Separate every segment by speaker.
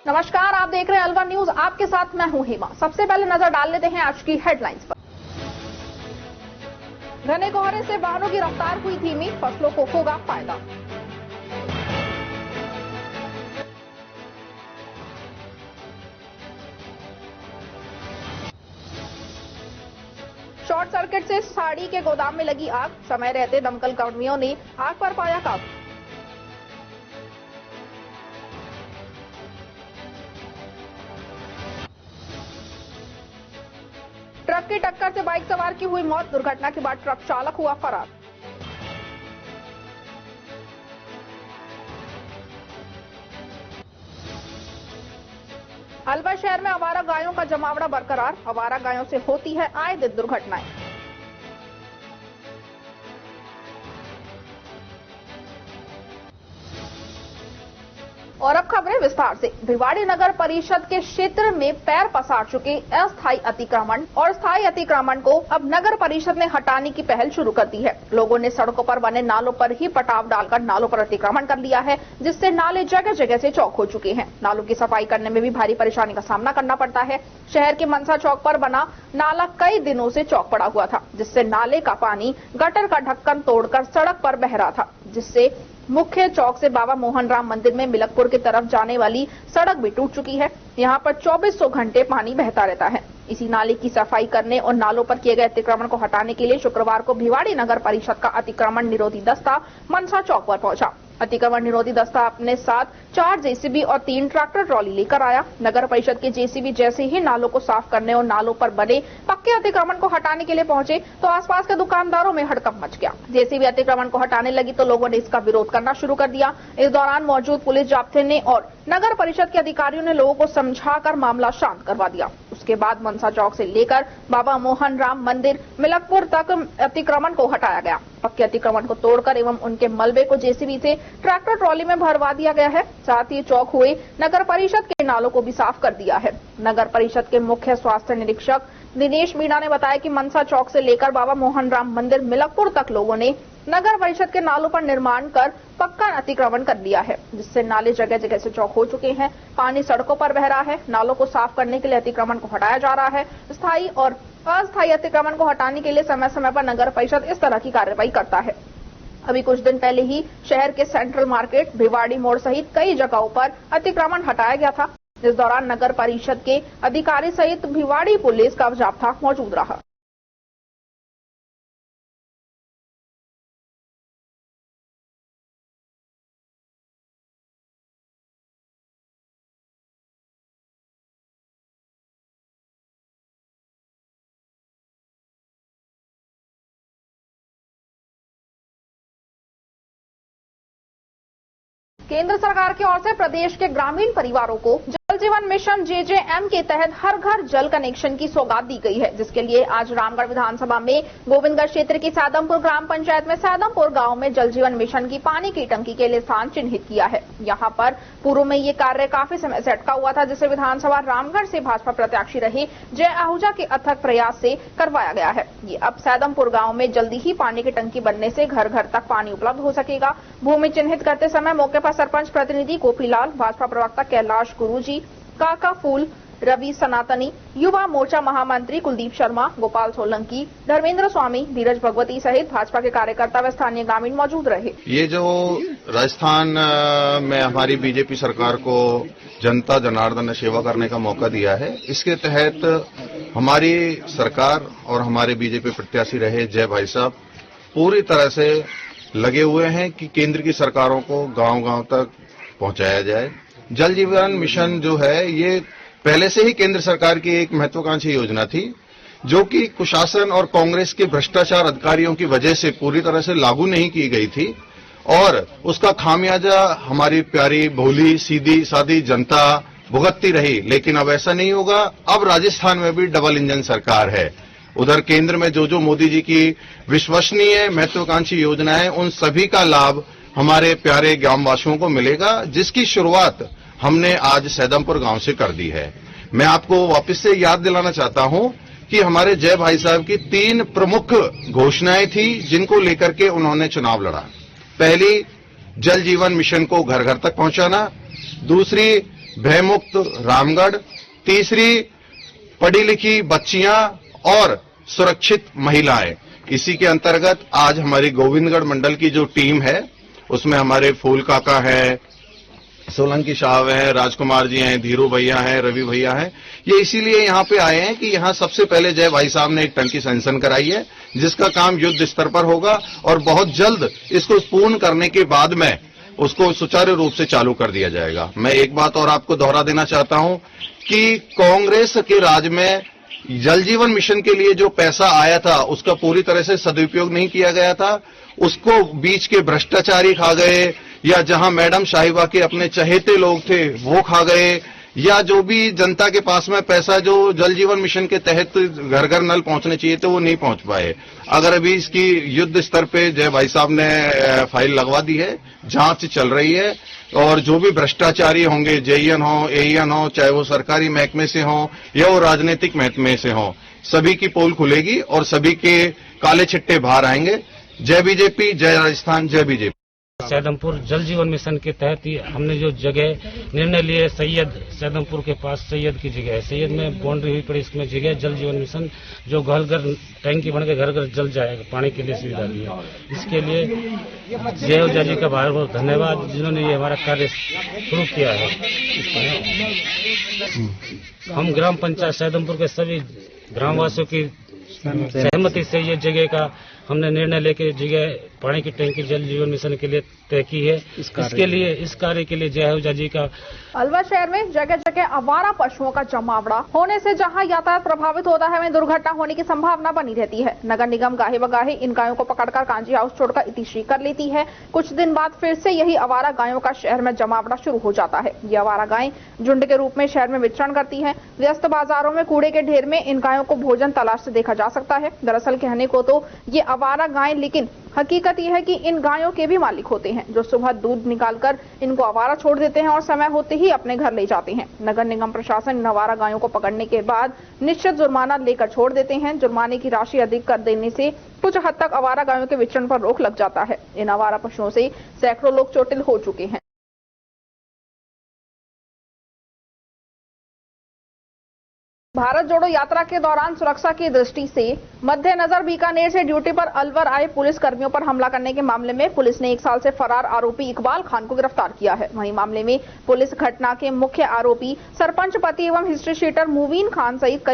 Speaker 1: नमस्कार, आप देख रहे हैं अलवर न्यूज। आपके साथ मैं हूं हेमा। सबसे पहले नजर डाल लेते हैं आज की हेडलाइंस पर। घने कोहरे से वाहनों की रफ्तार हुई धीमी, फसलों को होगा फायदा। शॉर्ट सर्किट से साड़ी के गोदाम में लगी आग, समय रहते दमकल कर्मियों ने आग पर पाया काबू। ट्रक की टक्कर से बाइक सवार की हुई मौत, दुर्घटना के बाद ट्रक चालक हुआ फरार। अलवर शहर में आवारा गायों का जमावड़ा बरकरार, आवारा गायों से होती है आए दिन दुर्घटनाएं। और अब खबरें विस्तार से। भिवाड़ी नगर परिषद के क्षेत्र में पैर पसार चुके अस्थायी अतिक्रमण और स्थायी अतिक्रमण को अब नगर परिषद ने हटाने की पहल शुरू कर दी है। लोगों ने सड़कों पर बने नालों पर ही पटाव डालकर नालों पर अतिक्रमण कर लिया है, जिससे नाले जगह जगह से चौक हो चुके हैं। नालों की सफाई करने में भी भारी परेशानी का सामना करना पड़ता है। शहर के मनसा चौक पर बना नाला कई दिनों से चौक पड़ा हुआ था, जिससे नाले का पानी गटर का ढक्कन तोड़कर सड़क पर बह रहा था, जिससे मुख्य चौक से बाबा मोहन राम मंदिर में मिलकपुर की तरफ जाने वाली सड़क भी टूट चुकी है। यहाँ पर 2400 घंटे पानी बहता रहता है। इसी नाले की सफाई करने और नालों पर किए गए अतिक्रमण को हटाने के लिए शुक्रवार को भिवाड़ी नगर परिषद का अतिक्रमण निरोधी दस्ता मनसा चौक पर पहुंचा। अतिक्रमण निरोधी दस्ता अपने साथ 4 जेसीबी और 3 ट्रैक्टर ट्रॉली लेकर आया। नगर परिषद के जेसीबी जैसे ही नालों को साफ करने और नालों पर बने पक्के अतिक्रमण को हटाने के लिए पहुंचे तो आसपास के दुकानदारों में हड़कंप मच गया। जेसीबी अतिक्रमण को हटाने लगी तो लोगों ने इसका विरोध करना शुरू कर दिया। इस दौरान मौजूद पुलिस जाब्ते ने और नगर परिषद के अधिकारियों ने लोगों को समझाकर मामला शांत करवा दिया। उसके बाद मनसा चौक से लेकर बाबा मोहन राम मंदिर मिलकपुर तक अतिक्रमण को हटाया गया। पक्के अतिक्रमण को तोड़कर एवं उनके मलबे को जेसीबी से ट्रैक्टर ट्रॉली में भरवा दिया गया है। साथ ही चौक हुए नगर परिषद के नालों को भी साफ कर दिया है। नगर परिषद के मुख्य स्वास्थ्य निरीक्षक दिनेश मीणा ने बताया कि मनसा चौक से लेकर बाबा मोहन राम मंदिर मिलकपुर तक लोगों ने नगर परिषद के नालों पर निर्माण कर पक्का अतिक्रमण कर लिया है, जिससे नाले जगह जगह से चौक हो चुके हैं। पानी सड़कों पर बह रहा है। नालों को साफ करने के लिए अतिक्रमण को हटाया जा रहा है। स्थायी और अस्थायी अतिक्रमण को हटाने के लिए समय समय पर नगर परिषद इस तरह की कार्रवाई करता है। अभी कुछ दिन पहले ही शहर के सेंट्रल मार्केट, भिवाड़ी मोड़ सहित कई जगहों पर अतिक्रमण हटाया गया था। इस दौरान नगर परिषद के अधिकारी सहित भिवाड़ी पुलिस का जाब्ता मौजूद रहा। केंद्र सरकार की ओर से प्रदेश के ग्रामीण परिवारों को जल जीवन मिशन JJM के तहत हर घर जल कनेक्शन की सौगात दी गई है, जिसके लिए आज रामगढ़ विधानसभा में गोविंदगढ़ क्षेत्र की सैदमपुर ग्राम पंचायत में सैदमपुर गांव में जल जीवन मिशन की पानी की टंकी के लिए स्थान चिन्हित किया है। यहां पर पूर्व में ये कार्य काफी समय से अटका हुआ था, जिसे विधानसभा रामगढ़ से भाजपा प्रत्याशी रहे जय आहूजा के अथक प्रयास से करवाया गया है। ये अब सैदमपुर गाँव में जल्दी ही पानी की टंकी बनने से घर घर तक पानी उपलब्ध हो सकेगा। भूमि चिन्हित करते समय मौके पर सरपंच प्रतिनिधि गोपीलाल, भाजपा प्रवक्ता कैलाश गुरुजी, काका फूल, रवि सनातनी, युवा मोर्चा महामंत्री कुलदीप शर्मा, गोपाल सोलंकी, धर्मेंद्र स्वामी, धीरज भगवती सहित भाजपा के कार्यकर्ता व स्थानीय ग्रामीण मौजूद रहे।
Speaker 2: ये जो राजस्थान में हमारी बीजेपी सरकार को जनता जनार्दन ने सेवा करने का मौका दिया है, इसके तहत हमारी सरकार और हमारे बीजेपी प्रत्याशी रहे जय भाई साहब पूरी तरह से लगे हुए हैं कि केंद्र की सरकारों को गांव-गांव तक पहुंचाया जाए। जल जीवन मिशन जो है ये पहले से ही केंद्र सरकार की एक महत्वाकांक्षी योजना थी, जो कि कुशासन और कांग्रेस के भ्रष्टाचार अधिकारियों की वजह से पूरी तरह से लागू नहीं की गई थी और उसका खामियाजा हमारी प्यारी भोली सीधी सादी जनता भुगतती रही। लेकिन अब ऐसा नहीं होगा। अब राजस्थान में भी डबल इंजन सरकार है। उधर केंद्र में जो मोदी जी की विश्वसनीय महत्वाकांक्षी योजनाएं, उन सभी का लाभ हमारे प्यारे ग्रामवासियों को मिलेगा, जिसकी शुरुआत हमने आज सैदमपुर गांव से कर दी है। मैं आपको वापस से याद दिलाना चाहता हूं कि हमारे जय भाई साहब की 3 प्रमुख घोषणाएं थी, जिनको लेकर के उन्होंने चुनाव लड़ा। पहली, जल जीवन मिशन को घर घर तक पहुंचाना। दूसरी, भयमुक्त रामगढ़, तीसरी पढ़ी लिखी बच्चियां और सुरक्षित महिलाएं। इसी के अंतर्गत आज हमारी गोविंदगढ़ मंडल की जो टीम है उसमें हमारे फूल काका है, सोलंकी साहब हैं, राजकुमार जी हैं, धीरू भैया हैं, रवि भैया हैं। ये इसीलिए यहाँ पे आए हैं कि यहाँ सबसे पहले जय भाई साहब ने एक टंकी सैंक्शन कराई है जिसका काम युद्ध स्तर पर होगा और बहुत जल्द इसको पूर्ण करने के बाद में उसको सुचारू रूप से चालू कर दिया जाएगा। मैं एक बात और आपको दोहरा देना चाहता हूं कि कांग्रेस के राज में जल जीवन मिशन के लिए जो पैसा आया था उसका पूरी तरह से सदुपयोग नहीं किया गया था। उसको बीच के भ्रष्टाचारी खा गए, या जहां मैडम साहिबा के अपने चहेते लोग थे वो खा गए, या जो भी जनता के पास में पैसा जो जल जीवन मिशन के तहत घर घर नल पहुंचने चाहिए थे वो नहीं पहुंच पाए। अगर अभी इसकी युद्ध स्तर पे जय भाई साहब ने फाइल लगवा दी है, जांच चल रही है और जो भी भ्रष्टाचारी होंगे, जेईएन हो, एईएन हो, चाहे वो सरकारी महकमे से हो या वो राजनीतिक महकमे से हो, सभी की पोल खुलेगी और सभी के काले छिट्टे बाहर आएंगे। जय बीजेपी, जय राजस्थान, जय बीजेपी।
Speaker 3: सैदमपुर जल जीवन मिशन के तहत ही हमने जो जगह निर्णय लिए, सैदमपुर के पास सैयद की जगह है, सैयद में बाउंड्री हुई पड़ी, इसमें जगह जल जीवन मिशन जो घर घर टैंकी बन के घर घर जल जाएगा, पानी के लिए सुविधा दी है। इसके लिए जय ओझा जी का बहुत बहुत धन्यवाद जिन्होंने ये हमारा कार्य शुरू किया है। हम ग्राम पंचायत सैदमपुर के सभी ग्रामवासियों की सहमति से ये जगह का हमने निर्णय लेके जगह पानी की टैंकी जल जीवन मिशन के लिए तय की है। इसके लिए, इस कार्य के लिए जय ओझा जी का।
Speaker 1: अलवर शहर में जगह जगह आवारा पशुओं का जमावड़ा होने से जहां यातायात प्रभावित होता है वहीं दुर्घटना होने की संभावना बनी रहती है। नगर निगम गाहे बगाहे इन गायों को पकड़कर कांजी हाउस छोड़कर इतिश्री कर लेती है। कुछ दिन बाद फिर से यही आवारा गायों का शहर में जमावड़ा शुरू हो जाता है। ये आवारा गायें झुंड के रूप में शहर में विचरण करती हैं। व्यस्त बाजारों में कूड़े के ढेर में इन गायों को भोजन तलाश से देखा जा सकता है। दरअसल कहने को तो ये आवारा गायें, लेकिन हकीकत यह है कि इन गायों के भी मालिक होते हैं जो सुबह दूध निकालकर इनको आवारा छोड़ देते हैं और समय होते ही अपने घर ले जाते हैं। नगर निगम प्रशासन इन आवारा गायों को पकड़ने के बाद निश्चित जुर्माना लेकर छोड़ देते हैं। जुर्माने की राशि अधिक कर देने से कुछ हद तक आवारा गायों के विचरण पर रोक लग जाता है। इन आवारा पशुओं से सैकड़ों लोग चोटिल हो चुके हैं। भारत जोड़ो यात्रा के दौरान सुरक्षा की दृष्टि से मद्देनजर बीकानेर से ड्यूटी पर अलवर आए पुलिस कर्मियों पर हमला करने के मामले में पुलिस ने 1 साल से फरार आरोपी इकबाल खान को गिरफ्तार किया है। वहीं मामले में पुलिस घटना के मुख्य आरोपी सरपंच पति एवं हिस्ट्री शीटर मुबीन खान सहित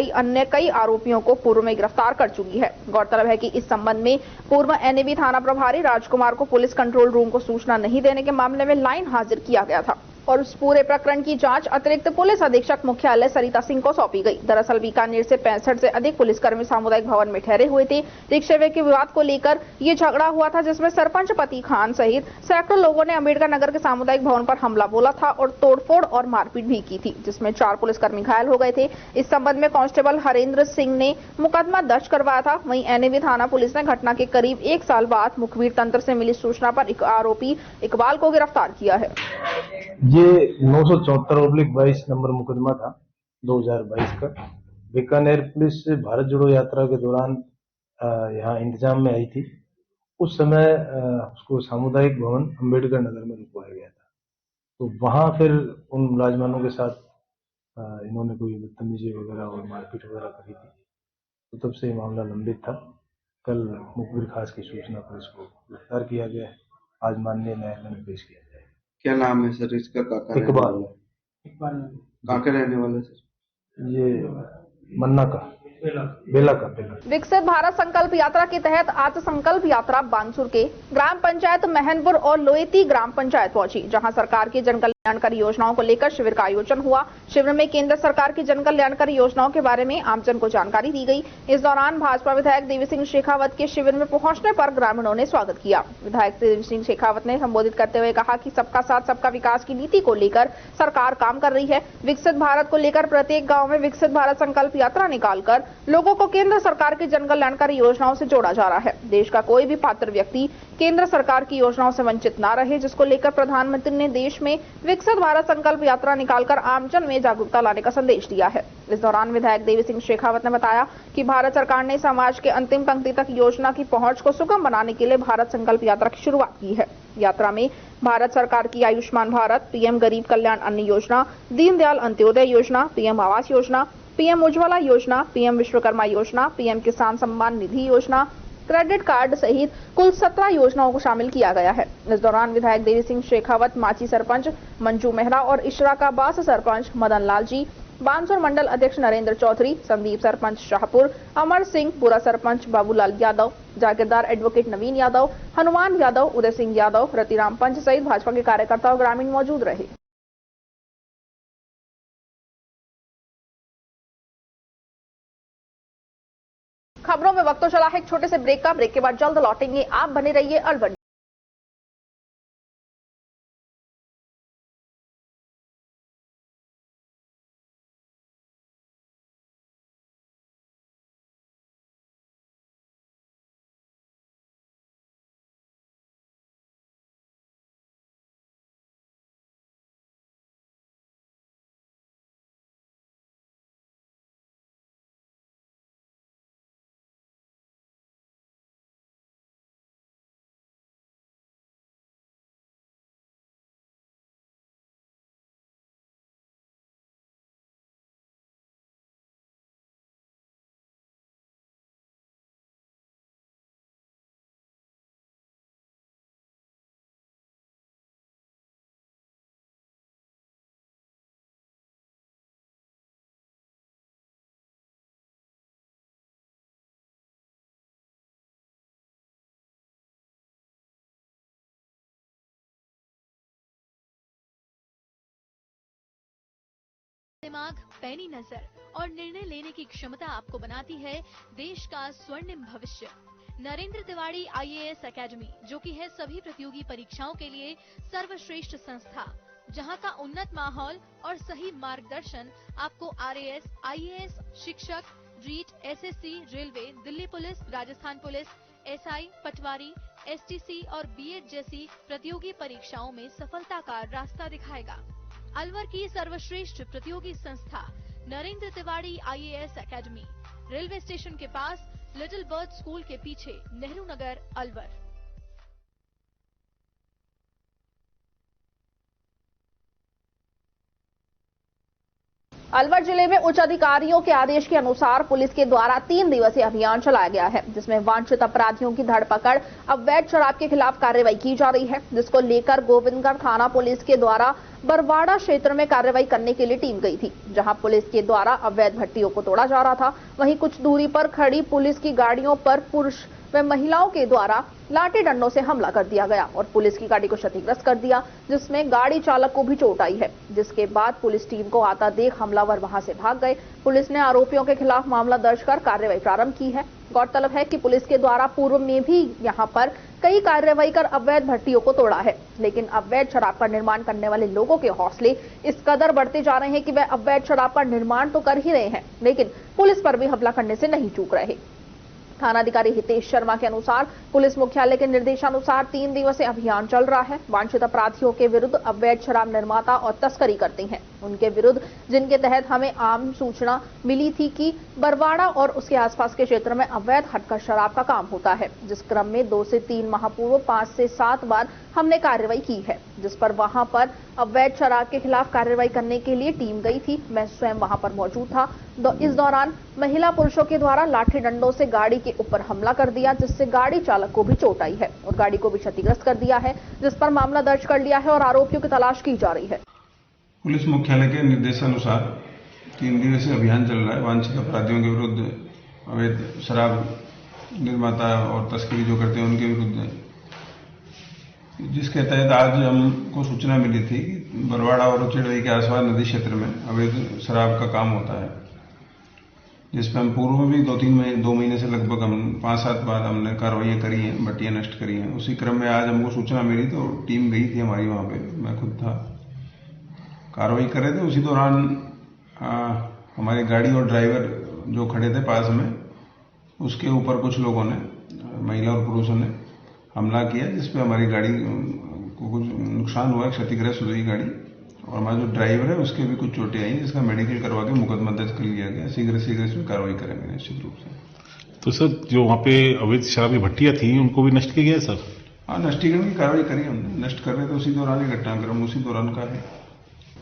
Speaker 1: कई आरोपियों को पूर्व में गिरफ्तार कर चुकी है। गौरतलब है कि इस संबंध में पूर्व एनएबी थाना प्रभारी राजकुमार को पुलिस कंट्रोल रूम को सूचना नहीं देने के मामले में लाइन हाजिर किया गया था और उस पूरे प्रकरण की जांच अतिरिक्त पुलिस अधीक्षक मुख्यालय सरिता सिंह को सौंपी गई। दरअसल बीकानेर से 65 से अधिक पुलिसकर्मी सामुदायिक भवन में ठहरे हुए थे। रिक्शे के विवाद को लेकर ये झगड़ा हुआ था जिसमें सरपंच पति खान सहित सैकड़ों लोगों ने अम्बेडकर नगर के सामुदायिक भवन पर हमला बोला था और तोड़फोड़ और मारपीट भी की थी, जिसमें 4 पुलिसकर्मी घायल हो गए थे। इस संबंध में कांस्टेबल हरेंद्र सिंह ने मुकदमा दर्ज करवाया था। वहीं एनएबी थाना पुलिस ने घटना के करीब 1 साल बाद मुखबिर तंत्र से मिली सूचना पर आरोपी इकबाल को गिरफ्तार किया है।
Speaker 4: ये 974/22 नंबर मुकदमा था 2022 का। बीकानेर पुलिस भारत जोड़ो यात्रा के दौरान यहाँ इंतजाम में आई थी। उस समय उसको सामुदायिक भवन अम्बेडकर नगर में रुकवाया गया था। तो वहां फिर उन मुलाजमानों के साथ इन्होंने कोई बदतमीजी वगैरह और मारपीट वगैरह करी थी। तो तब से ये मामला लंबित था। कल मुखबिर खास की सूचना पर इसको गिरफ्तार किया गया है। आज माननीय न्यायालय में पेश किया जाएगा।
Speaker 5: क्या नाम है सर इसका? काका
Speaker 4: इकबाल।
Speaker 5: कहाँ रहने वाला सर?
Speaker 4: ये मन्ना का बेला का।
Speaker 1: विकसित भारत संकल्प यात्रा के तहत आज संकल्प यात्रा बानसूर के ग्राम पंचायत महनपुर और लोएती ग्राम पंचायत पहुंची, जहां सरकार की जन कल्याणकारी योजनाओं को लेकर शिविर का आयोजन हुआ। शिविर में केंद्र सरकार की जन कल्याणकारी योजनाओं के बारे में आमजन को जानकारी दी गई। इस दौरान भाजपा विधायक देवी सिंह शेखावत के शिविर में पहुंचने पर ग्रामीणों ने स्वागत किया। विधायक देवी सिंह शेखावत ने संबोधित करते हुए कहा कि सबका साथ सबका विकास की नीति को लेकर सरकार काम कर रही है। विकसित भारत को लेकर प्रत्येक गाँव में विकसित भारत संकल्प यात्रा निकालकर लोगों को केंद्र सरकार की जन कल्याणकारी योजनाओं से जोड़ा जा रहा है। देश का कोई भी पात्र व्यक्ति केंद्र सरकार की योजनाओं से वंचित न रहे, जिसको लेकर प्रधानमंत्री ने देश में विकसित भारत संकल्प यात्रा निकालकर आमजन में जागरूकता लाने का संदेश दिया है। इस दौरान विधायक देवी सिंह शेखावत ने बताया कि भारत सरकार ने समाज के अंतिम पंक्ति तक योजना की पहुंच को सुगम बनाने के लिए भारत संकल्प यात्रा की शुरुआत की है। यात्रा में भारत सरकार की आयुष्मान भारत, पीएम गरीब कल्याण अन्न योजना, दीनदयाल अंत्योदय योजना, पीएम आवास योजना, पीएम उज्ज्वला योजना, पीएम विश्वकर्मा योजना, पीएम किसान सम्मान निधि योजना, क्रेडिट कार्ड सहित कुल 17 योजनाओं को शामिल किया गया है। इस दौरान विधायक देवी सिंह शेखावत, माची सरपंच मंजू मेहरा और इशराकाबाद सरपंच मदन लाल जी, बानसूर मंडल अध्यक्ष नरेंद्र चौधरी, संदीप सरपंच शाहपुर, अमर सिंह, पूरा सरपंच बाबूलाल यादव, जागीरदार एडवोकेट नवीन यादव, हनुमान यादव, उदय सिंह यादव, रतिराम पंच सहित भाजपा के कार्यकर्ता और ग्रामीण मौजूद रहे। खबरों में वक्त तो चला है एक छोटे से ब्रेक का। ब्रेक के बाद जल्द लौटेंगे। आप बने रहिए अलवर।
Speaker 6: दिमाग, पैनी नजर और निर्णय लेने की क्षमता आपको बनाती है देश का स्वर्णिम भविष्य। नरेंद्र तिवारी आईएएस एकेडमी, जो कि है सभी प्रतियोगी परीक्षाओं के लिए सर्वश्रेष्ठ संस्था, जहां का उन्नत माहौल और सही मार्गदर्शन आपको आरएएस, आईएएस, शिक्षक, REET, SSC, railway, Delhi police, Rajasthan police, SI, पटवारी, एसटीसी और बीएड जैसी प्रतियोगी परीक्षाओं में सफलता का रास्ता दिखाएगा। अलवर की सर्वश्रेष्ठ प्रतियोगी संस्था Narendra Tiwari IAS academy, railway station के पास, लिटिल बर्ड स्कूल के पीछे, नेहरू नगर, अलवर।
Speaker 1: अलवर जिले में उच्च अधिकारियों के आदेश के अनुसार पुलिस के द्वारा 3 दिवसीय अभियान चलाया गया है, जिसमें वांछित अपराधियों की धरपकड़, अवैध शराब के खिलाफ कार्रवाई की जा रही है, जिसको लेकर गोविंदगढ़ थाना पुलिस के द्वारा बरवाड़ा क्षेत्र में कार्रवाई करने के लिए टीम गई थी, जहां पुलिस के द्वारा अवैध भट्टियों को तोड़ा जा रहा था। वहीं कुछ दूरी पर खड़ी पुलिस की गाड़ियों पर पुरुष व महिलाओं के द्वारा लाठी डंडों से हमला कर दिया गया और पुलिस की गाड़ी को क्षतिग्रस्त कर दिया, जिसमें गाड़ी चालक को भी चोट आई है। जिसके बाद पुलिस टीम को आता देख हमलावर वहां से भाग गए। पुलिस ने आरोपियों के खिलाफ मामला दर्ज कर कार्रवाई प्रारंभ की है। गौरतलब है कि पुलिस के द्वारा पूर्व में भी यहां पर कई कार्रवाई कर अवैध भट्टियों को तोड़ा है, लेकिन अवैध शराब का निर्माण करने वाले लोगों के हौसले इस कदर बढ़ते जा रहे हैं कि वह अवैध शराब का निर्माण तो कर ही रहे हैं, लेकिन पुलिस पर भी हमला करने से नहीं चूक रहे। थानाधिकारी हितेश शर्मा के अनुसार पुलिस मुख्यालय के निर्देशानुसार 3 दिवसीय अभियान चल रहा है। वांछित अपराधियों के विरुद्ध अवैध शराब निर्माता और तस्करी करते हैं, उनके विरुद्ध, जिनके तहत हमें आम सूचना मिली थी कि बरवाड़ा और उसके आसपास के क्षेत्र में अवैध हटकर शराब का काम होता है, जिस क्रम में 2 से 3 माह पूर्व 5 से 7 बार हमने कार्रवाई की है, जिस पर वहां पर अवैध शराब के खिलाफ कार्रवाई करने के लिए टीम गई थी। मैं स्वयं वहां पर मौजूद था। इस दौरान महिला पुरुषों के द्वारा लाठी डंडों से गाड़ी के ऊपर हमला कर दिया, जिससे गाड़ी चालक को भी चोट आई है और गाड़ी को भी क्षतिग्रस्त कर दिया है, जिस पर मामला दर्ज कर लिया है और आरोपियों की तलाश की जा रही है।
Speaker 7: पुलिस मुख्यालय के निर्देशानुसार 3 दिवसीय अभियान चल रहा है। वांछित अपराधियों के विरुद्ध, अवैध शराब निर्माता और तस्करी जो करते हैं उनके विरुद्ध, जिसके तहत आज हमको सूचना मिली थी कि बरवाड़ा और चिड़वई के आसपास नदी क्षेत्र में अवैध शराब का काम होता है, जिसमें हम पूर्व में भी 2 महीने से लगभग हम 5-7 बार हमने कार्रवाई करी हैं, भट्टियां नष्ट करी हैं। उसी क्रम में आज हमको सूचना मिली तो टीम गई थी हमारी वहां पे, मैं खुद था, कार्रवाई कर रहे थे। उसी दौरान हमारी गाड़ी और ड्राइवर जो खड़े थे पास में, उसके ऊपर कुछ लोगों ने, महिला और पुरुषों ने हमला किया, जिसपे हमारी गाड़ी को कुछ नुकसान हुआ, क्षतिग्रस्त हुई गाड़ी। और हमारा जो ड्राइवर है उसके भी कुछ चोटें आई, जिसका मेडिकल करवा के मुकदमा दर्ज कर लिया गया। शीघ्र इसमें कार्रवाई करेंगे निश्चित रूप से।
Speaker 8: तो सर जो वहाँ पे अवैध शराबी भट्टियां थी उनको भी नष्ट किया गया सर?
Speaker 7: हाँ, नष्टीकरण की कार्रवाई करी हमने। नष्ट कर रहे थे उसी दौरान ही घटनाक्रम उसी दौरान का है।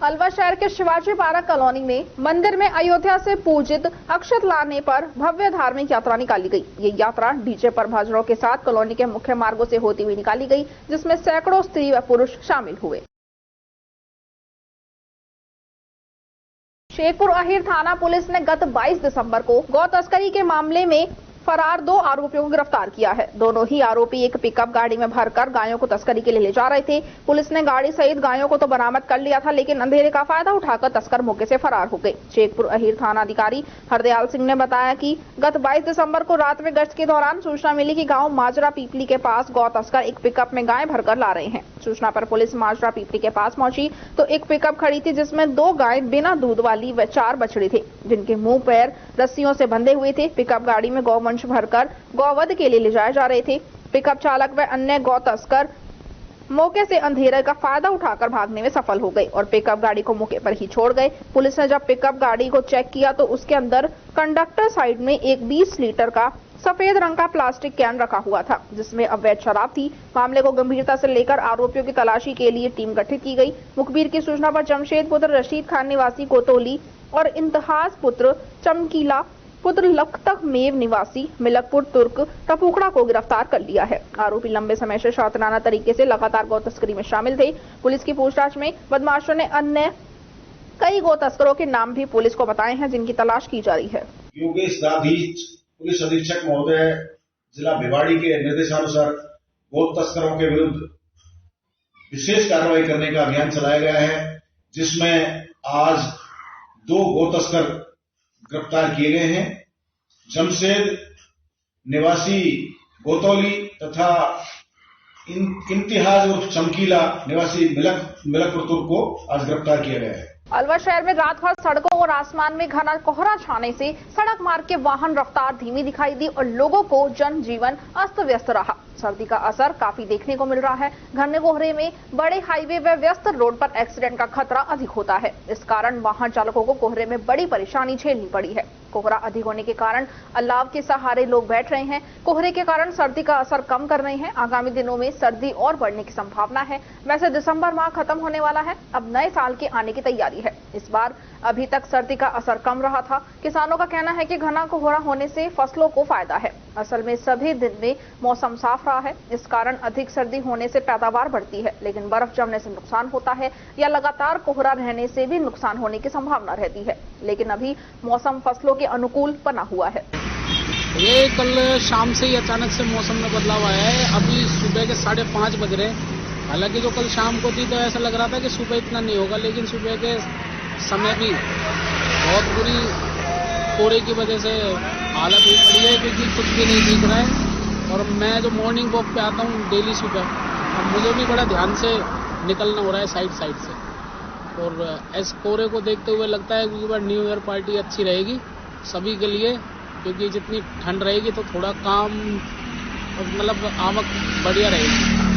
Speaker 1: अलवर शहर के शिवाजी पार्क कॉलोनी में मंदिर में अयोध्या से पूजित अक्षत लाने पर भव्य धार्मिक यात्रा निकाली गई। ये यात्रा डीजे पर भजनों के साथ कॉलोनी के मुख्य मार्गों से होती हुई निकाली गई, जिसमें सैकड़ों स्त्री व पुरुष शामिल हुए। शेखपुर अहीर थाना पुलिस ने गत 22 दिसंबर को गौ तस्करी के मामले में फरार 2 आरोपियों को गिरफ्तार किया है। दोनों ही आरोपी एक पिकअप गाड़ी में भरकर गायों को तस्करी के लिए ले जा रहे थे। पुलिस ने गाड़ी सहित गायों को तो बरामद कर लिया था, लेकिन अंधेरे का फायदा उठाकर तस्कर मौके से फरार हो गए। शेखपुर अहीर थाना अधिकारी हरदयाल सिंह ने बताया कि गत 22 दिसंबर को रात में गश्त के दौरान सूचना मिली कि गाँव माजरा पीपली के पास गौ तस्कर एक पिकअप में गाय भरकर ला रहे हैं। सूचना पर पुलिस माजरा पीपली के पास पहुंची तो एक पिकअप खड़ी थी, जिसमें 2 गाय बिना दूध वाली व 4 बछड़े थे, जिनके मुंह पैर रस्सियों से बंधे हुए थे। पिकअप गाड़ी में गौवंश भरकर गौवध के लिए ले जाए जा रहे थे। पिकअप चालक व अन्य गौ तस्कर मौके से अंधेरे का फायदा उठाकर भागने में सफल हो गए और पिकअप गाड़ी को मौके पर ही छोड़ गए। पुलिस ने जब पिकअप गाड़ी को चेक किया तो उसके अंदर कंडक्टर साइड में एक 20 लीटर का सफेद रंग का प्लास्टिक कैन रखा हुआ था, जिसमें अवैध शराब थी। मामले को गंभीरता से लेकर आरोपियों की तलाशी के लिए टीम गठित की गई। मुखबिर की सूचना पर जमशेद पुत्र रशीद खान निवासी कोतोली और इंतहाज पुत्र चमकीला पुत्र लखतक मेव निवासी मिलकपुर तुर्क टपुकड़ा को गिरफ्तार कर लिया है। आरोपी लंबे समय से शातिराना तरीके से लगातार गौ तस्करी में शामिल थे। पुलिस की पूछताछ में बदमाशों ने अन्य कई गौ तस्करों के नाम भी पुलिस को बताए हैं, जिनकी तलाश की जा रही है।
Speaker 9: योगेश दाधीच पुलिस अधीक्षक महोदय जिला भिवाड़ी के निर्देशानुसार गौ तस्करों के विरुद्ध विशेष कार्रवाई करने का अभियान चलाया गया है, जिसमें आज 2 गौ तस्कर गिरफ्तार किए गए हैं। जमशेद निवासी गोतौली तथा इम्तिहाज उर्फ चमकीला निवासी मिलकपुर तुर्क को आज गिरफ्तार किया गया है।
Speaker 1: अलवर शहर में रात भर सड़कों और आसमान में घना कोहरा छाने से सड़क मार्ग के वाहन रफ्तार धीमी दिखाई दी और लोगों को जनजीवन अस्त व्यस्त रहा। सर्दी का असर काफी देखने को मिल रहा है। घने कोहरे में बड़े हाईवे व व्यस्त रोड पर एक्सीडेंट का खतरा अधिक होता है। इस कारण वाहन चालकों को कोहरे में बड़ी परेशानी झेलनी पड़ी है। कोहरा अधिक होने के कारण अलाव के सहारे लोग बैठ रहे हैं। कोहरे के कारण सर्दी का असर कम कर रहे हैं। आगामी दिनों में सर्दी और बढ़ने की संभावना है। वैसे दिसंबर माह खत्म होने वाला है, अब नए साल के आने की तैयारी है। इस बार अभी तक सर्दी का असर कम रहा था। किसानों का कहना है कि घना कोहरा होने से फसलों को फायदा है। असल में सभी दिन में मौसम साफ रहा है, इस कारण अधिक सर्दी होने से पैदावार बढ़ती है, लेकिन बर्फ जमने से नुकसान होता है या लगातार कोहरा रहने से भी नुकसान होने की संभावना रहती है। लेकिन अभी मौसम फसलों के अनुकूल बना हुआ है।
Speaker 10: ये कल शाम से ही अचानक से मौसम में बदलाव आया है। अभी सुबह के 5:30 बज रहे हैं। हालांकि जो कल शाम को थी तो ऐसा लग रहा था कि सुबह इतना नहीं होगा, लेकिन सुबह के समय भी बहुत बुरी कोहरे की वजह से हालत हुई पड़ी है, क्योंकि कुछ भी नहीं दिख रहा है। और मैं जो मॉर्निंग वॉक पे आता हूँ डेली सुबह, अब मुझे भी बड़ा ध्यान से निकलना हो रहा है साइड से। और इस कोहरे को देखते हुए लगता है कि न्यू ईयर पार्टी अच्छी रहेगी सभी के लिए, क्योंकि जितनी ठंड रहेगी तो थोड़ा काम मतलब आवक बढ़िया रहेगी।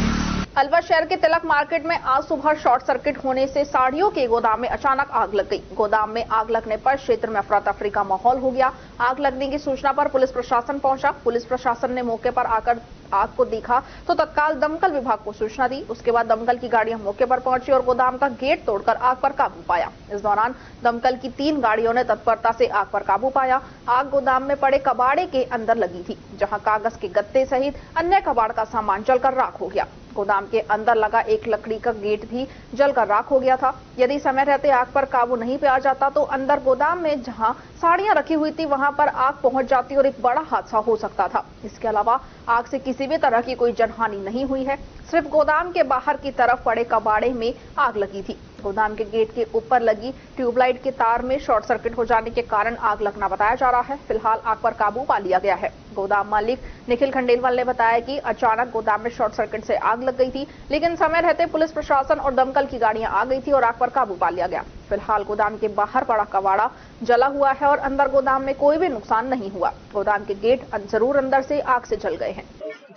Speaker 1: अलवर शहर के तिलक मार्केट में आज सुबह शॉर्ट सर्किट होने से साड़ियों के गोदाम में अचानक आग लग गई। गोदाम में आग लगने पर क्षेत्र में अफरा तफरी का माहौल हो गया। आग लगने की सूचना पर पुलिस प्रशासन पहुंचा। पुलिस प्रशासन ने मौके पर आकर आग को देखा तो तत्काल दमकल विभाग को सूचना दी। उसके बाद दमकल की गाड़ियां मौके पर पहुंची और गोदाम का गेट तोड़कर आग पर काबू पाया। इस दौरान दमकल की 3 गाड़ियों ने तत्परता से आग पर काबू पाया। आग गोदाम में पड़े कबाड़े के अंदर लगी थी, जहां कागज के गत्ते सहित अन्य कबाड़ का सामान जलकर राख हो गया। गोदाम के अंदर लगा एक लकड़ी का गेट भी जलकर राख हो गया था। यदि समय रहते आग पर काबू नहीं पाया जाता तो अंदर गोदाम में जहां साड़ियां रखी हुई थी वहां पर आग पहुंच जाती और एक बड़ा हादसा हो सकता था। इसके अलावा आग से किसी भी तरह की कोई जनहानि नहीं हुई है। सिर्फ गोदाम के बाहर की तरफ पड़े कबाड़े में आग लगी थी। गोदाम के गेट के ऊपर लगी ट्यूबलाइट के तार में शॉर्ट सर्किट हो जाने के कारण आग लगना बताया जा रहा है। फिलहाल आग पर काबू पा लिया गया है। गोदाम मालिक निखिल खंडेलवाल ने बताया कि अचानक गोदाम में शॉर्ट सर्किट से आग लग गई थी, लेकिन समय रहते पुलिस प्रशासन और दमकल की गाड़ियां आ गई थी और आग पर काबू पा लिया गया। फिलहाल गोदाम के बाहर पड़ा कबाड़ा जला हुआ है और अंदर गोदाम में कोई भी नुकसान नहीं हुआ। गोदाम के गेट जरूर अंदर से आग से जल गए हैं।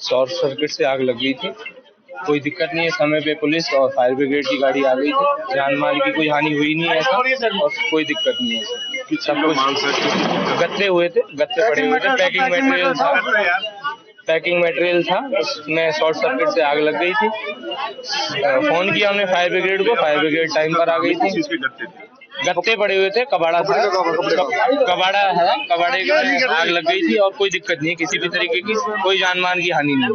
Speaker 11: शॉर्ट सर्किट से आग लगी थी कोई दिक्कत नहीं है। समय पे पुलिस और फायर ब्रिगेड की गाड़ी आ गई थी, जान माल की कोई हानि हुई नहीं है ऐसा, और कोई दिक्कत नहीं है। सब कुछ गत्ते हुए थे, गत्ते पड़े हुए थे, पैकिंग मटेरियल था, उसमें शॉर्ट सर्किट से आग लग गई थी। फोन किया हमने फायर ब्रिगेड को, फायर ब्रिगेड टाइम पर आ गई थी। गत्ते पड़े हुए थे, कबाड़ा था, कबाड़ा है, कबाड़े में आग लग गई थी और कोई दिक्कत नहीं, किसी भी तरीके की कोई जान माल की हानि नहीं,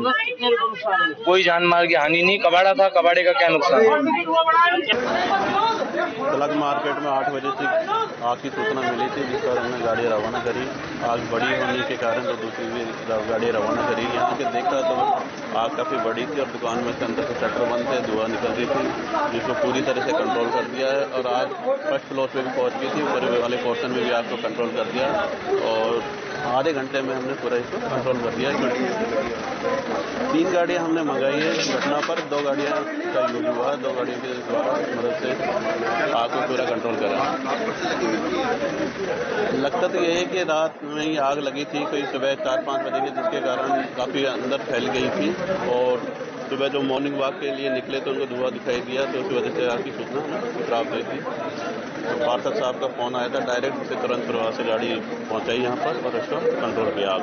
Speaker 11: कोई जान माल की हानि नहीं। कबाड़ा था, कबाड़े का क्या नुकसान।
Speaker 12: तलक मार्केट में 8 बजे से आग की सूचना मिली थी, जिस पर हमने गाड़ी रवाना करी। आग बड़ी होने के कारण तो दूसरी भी गाड़ी रवाना करी। यहाँ के देखा तो आग काफ़ी बड़ी थी और दुकान में से अंदर से शटर बंद थे, धुआं निकल रही थी, जिसको पूरी तरह से कंट्रोल कर दिया है। और आग फर्स्ट फ्लोर पे भी पहुँच गई थी, ऊपर वाले पोर्शन में भी आग को कंट्रोल कर दिया और आधे घंटे में हमने पूरा इसको कंट्रोल कर दिया है। 3 गाड़ियाँ हमने मंगाई है घटना पर, 2 गाड़ियाँ का यूज हुआ है, 2 गाड़ियों के द्वारा मदद से आग को पूरा कंट्रोल करा। लगता तो ये है कि रात में ही आग लगी थी, कोई सुबह 4-5 बजे की, जिसके कारण काफ़ी अंदर फैल गई थी और सुबह जो मॉर्निंग वॉक के लिए निकले तो उनको धुआं दिखाई दिया, तो उस वजह से आग की सूचना प्राप्त हुई थी। तो पार्षद साहब का फोन आया था, डायरेक्ट उसे तुरंत प्रवाह से गाड़ी पहुंचाई यहाँ पर और उसको कंट्रोल किया आग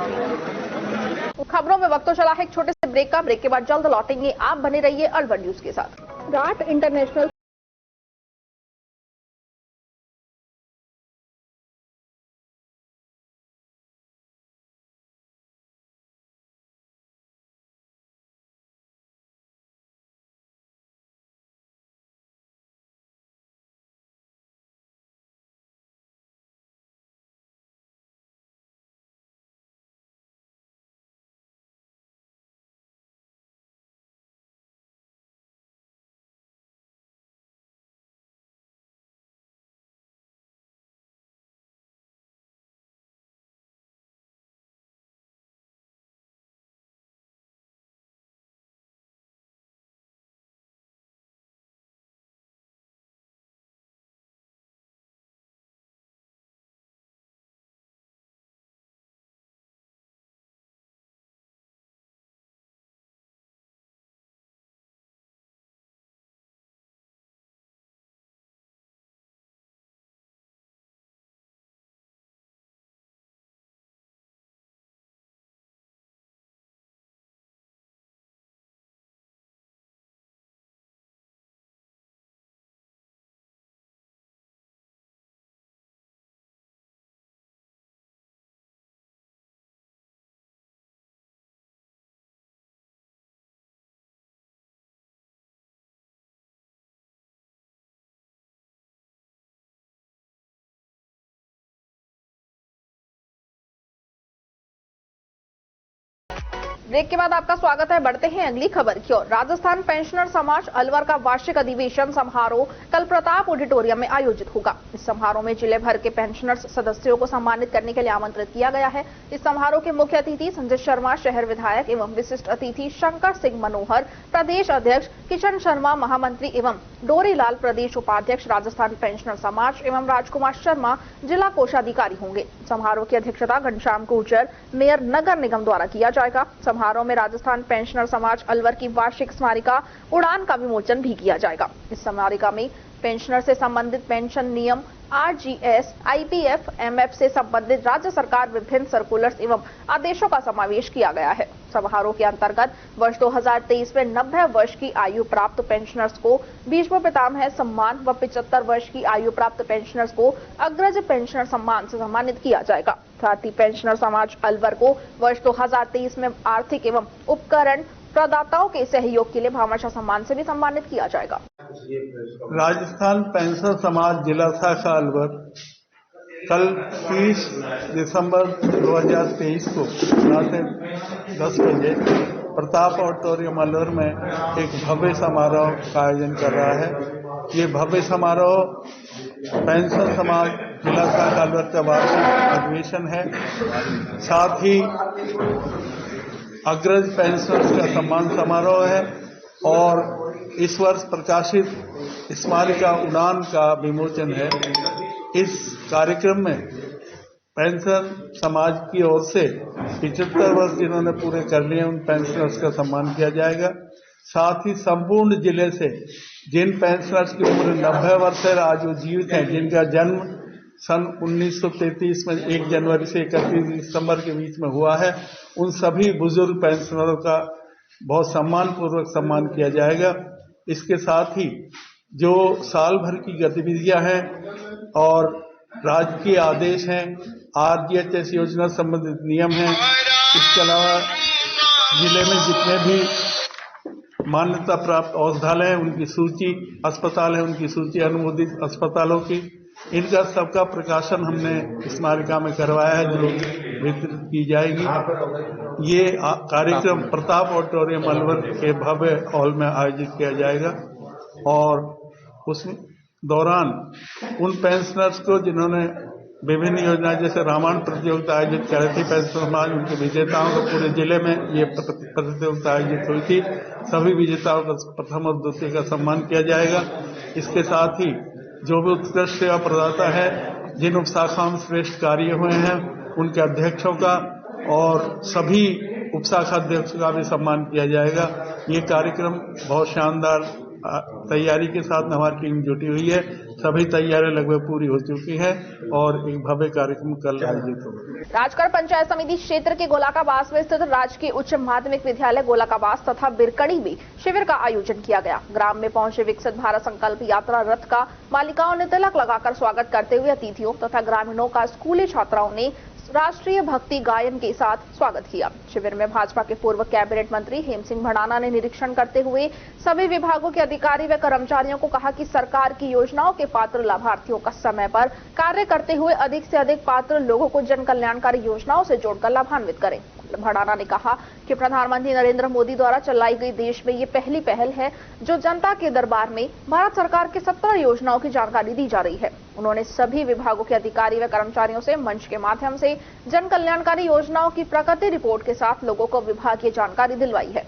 Speaker 12: को।
Speaker 1: खबरों में वक्त तो चला है एक छोटे से ब्रेक का, ब्रेक के बाद जल्द लौटेंगे। आप बने रहिए अलवर न्यूज के साथ। घाट इंटरनेशनल ब्रेक के बाद आपका स्वागत है। बढ़ते हैं अगली खबर की ओर। राजस्थान पेंशनर समाज अलवर का वार्षिक अधिवेशन समारोह कल प्रताप ऑडिटोरियम में आयोजित होगा। इस समारोह में जिले भर के पेंशनर्स सदस्यों को सम्मानित करने के लिए आमंत्रित किया गया है। इस समारोह के मुख्य अतिथि संजय शर्मा शहर विधायक एवं विशिष्ट अतिथि शंकर सिंह मनोहर प्रदेश अध्यक्ष, किशन शर्मा महामंत्री एवं डोरीलाल प्रदेश उपाध्यक्ष राजस्थान पेंशनर समाज एवं राजकुमार शर्मा जिला कोषाधिकारी होंगे। समारोह की अध्यक्षता घनश्याम गुर्जर मेयर नगर निगम द्वारा किया जाएगा। समारोह में राजस्थान पेंशनर समाज अलवर की वार्षिक स्मारिका उड़ान का विमोचन भी किया जाएगा। इस स्मारिका में पेंशनर से संबंधित पेंशन नियम, आरजीएस, आईपीएफ, एमएफ से संबंधित राज्य सरकार विभिन्न सर्कुलर्स एवं आदेशों का समावेश किया गया है। समारोह के अंतर्गत वर्ष 2023 में 90 वर्ष की आयु प्राप्त पेंशनर्स को भीष्म पितामह सम्मान व 75 वर्ष की आयु प्राप्त पेंशनर्स को अग्रज पेंशनर सम्मान से सम्मानित किया जाएगा। साथ ही पेंशनर समाज अलवर को वर्ष 2023 में आर्थिक एवं उपकरण प्रदाताओं के सहयोग के लिए भामाशाह सम्मान से भी सम्मानित किया जाएगा।
Speaker 13: राजस्थान पेंशनर समाज जिला शाखा अलवर कल 30 दिसंबर 2023 को रात 10 बजे प्रताप ऑडिटोरियम अलवर में एक भव्य समारोह का आयोजन कर रहा है। ये भव्य समारोह पेंशनर समाज जिला शाखा अलवर का वार्षिक अधिवेशन है। साथ ही अग्रज पेंशनर्स का सम्मान समारोह है और इस वर्ष प्रकाशित स्मारिका उड़ान का विमोचन है। इस कार्यक्रम में पेंशन समाज की ओर से 75 वर्ष जिन्होंने पूरे कर लिए उन पेंशनर्स का सम्मान किया जाएगा। साथ ही संपूर्ण जिले से जिन पेंशनर्स की उम्र 90 वर्ष है आज वो जीवित हैं, जिनका जन्म सन 1933 में 1 जनवरी से 31 दिसंबर के बीच में हुआ है, उन सभी बुजुर्ग पेंशनरों का बहुत सम्मानपूर्वक सम्मान किया जाएगा। इसके साथ ही जो साल भर की गतिविधियां हैं और राजकीय आदेश हैं, RGHS योजना संबंधित नियम हैं, इसके अलावा जिले में जितने भी मान्यता प्राप्त औषधालय हैं उनकी सूची, अस्पताल है उनकी सूची, अनुमोदित अस्पतालों की, इनका सबका प्रकाशन हमने स्मारिका में करवाया है जो वितरित की जाएगी। ये कार्यक्रम प्रताप ऑडिटोरियम अलवर के भव्य हॉल में आयोजित किया जाएगा और उस दौरान उन पेंशनर्स को जिन्होंने विभिन्न योजनाएं जैसे रामायण प्रतियोगिता आयोजित कर रही थी, पेंशन समाज उनके विजेताओं को पूरे जिले में ये प्रतियोगिता आयोजित हुई थी, सभी विजेताओं का प्रथम और द्वितीय का सम्मान किया जाएगा। इसके साथ ही जो भी उत्कृष्ट सेवा प्रदाता है, जिन उपशाखाओं में श्रेष्ठ कार्य हुए हैं उनके अध्यक्षों का और सभी उपशाखा अध्यक्षों का भी सम्मान किया जाएगा। ये कार्यक्रम बहुत शानदार तैयारी के साथ हमारी टीम जुटी हुई है, सभी तैयारियां लगभग पूरी हो चुकी है और एक भव्य कार्यक्रम कल आयोजित होगा।
Speaker 1: राजगढ़ पंचायत समिति क्षेत्र के गोलाकाबास में स्थित राजकीय उच्च माध्यमिक विद्यालय गोलाकाबास तथा बिरकड़ी में शिविर का आयोजन किया गया। ग्राम में पहुंचे विकसित भारत संकल्प यात्रा रथ का बालिकाओं ने तिलक लगाकर स्वागत करते हुए अतिथियों तथा ग्रामीणों का स्कूली छात्राओं ने राष्ट्रीय भक्ति गायन के साथ स्वागत किया। शिविर में भाजपा के पूर्व कैबिनेट मंत्री हेम सिंह भड़ाना ने निरीक्षण करते हुए सभी विभागों के अधिकारी व कर्मचारियों को कहा कि सरकार की योजनाओं के पात्र लाभार्थियों का समय पर कार्य करते हुए अधिक से अधिक पात्र लोगों को जन कल्याणकारी योजनाओं से जोड़कर लाभान्वित करें। भड़ाना ने कहा कि प्रधानमंत्री नरेंद्र मोदी द्वारा चलाई गई देश में ये पहली पहल है जो जनता के दरबार में भारत सरकार के 17 योजनाओं की जानकारी दी जा रही है। उन्होंने सभी विभागों के अधिकारी व कर्मचारियों से मंच के माध्यम से जन कल्याणकारी योजनाओं की प्रगति रिपोर्ट के साथ लोगों को विभागीय जानकारी दिलवाई है।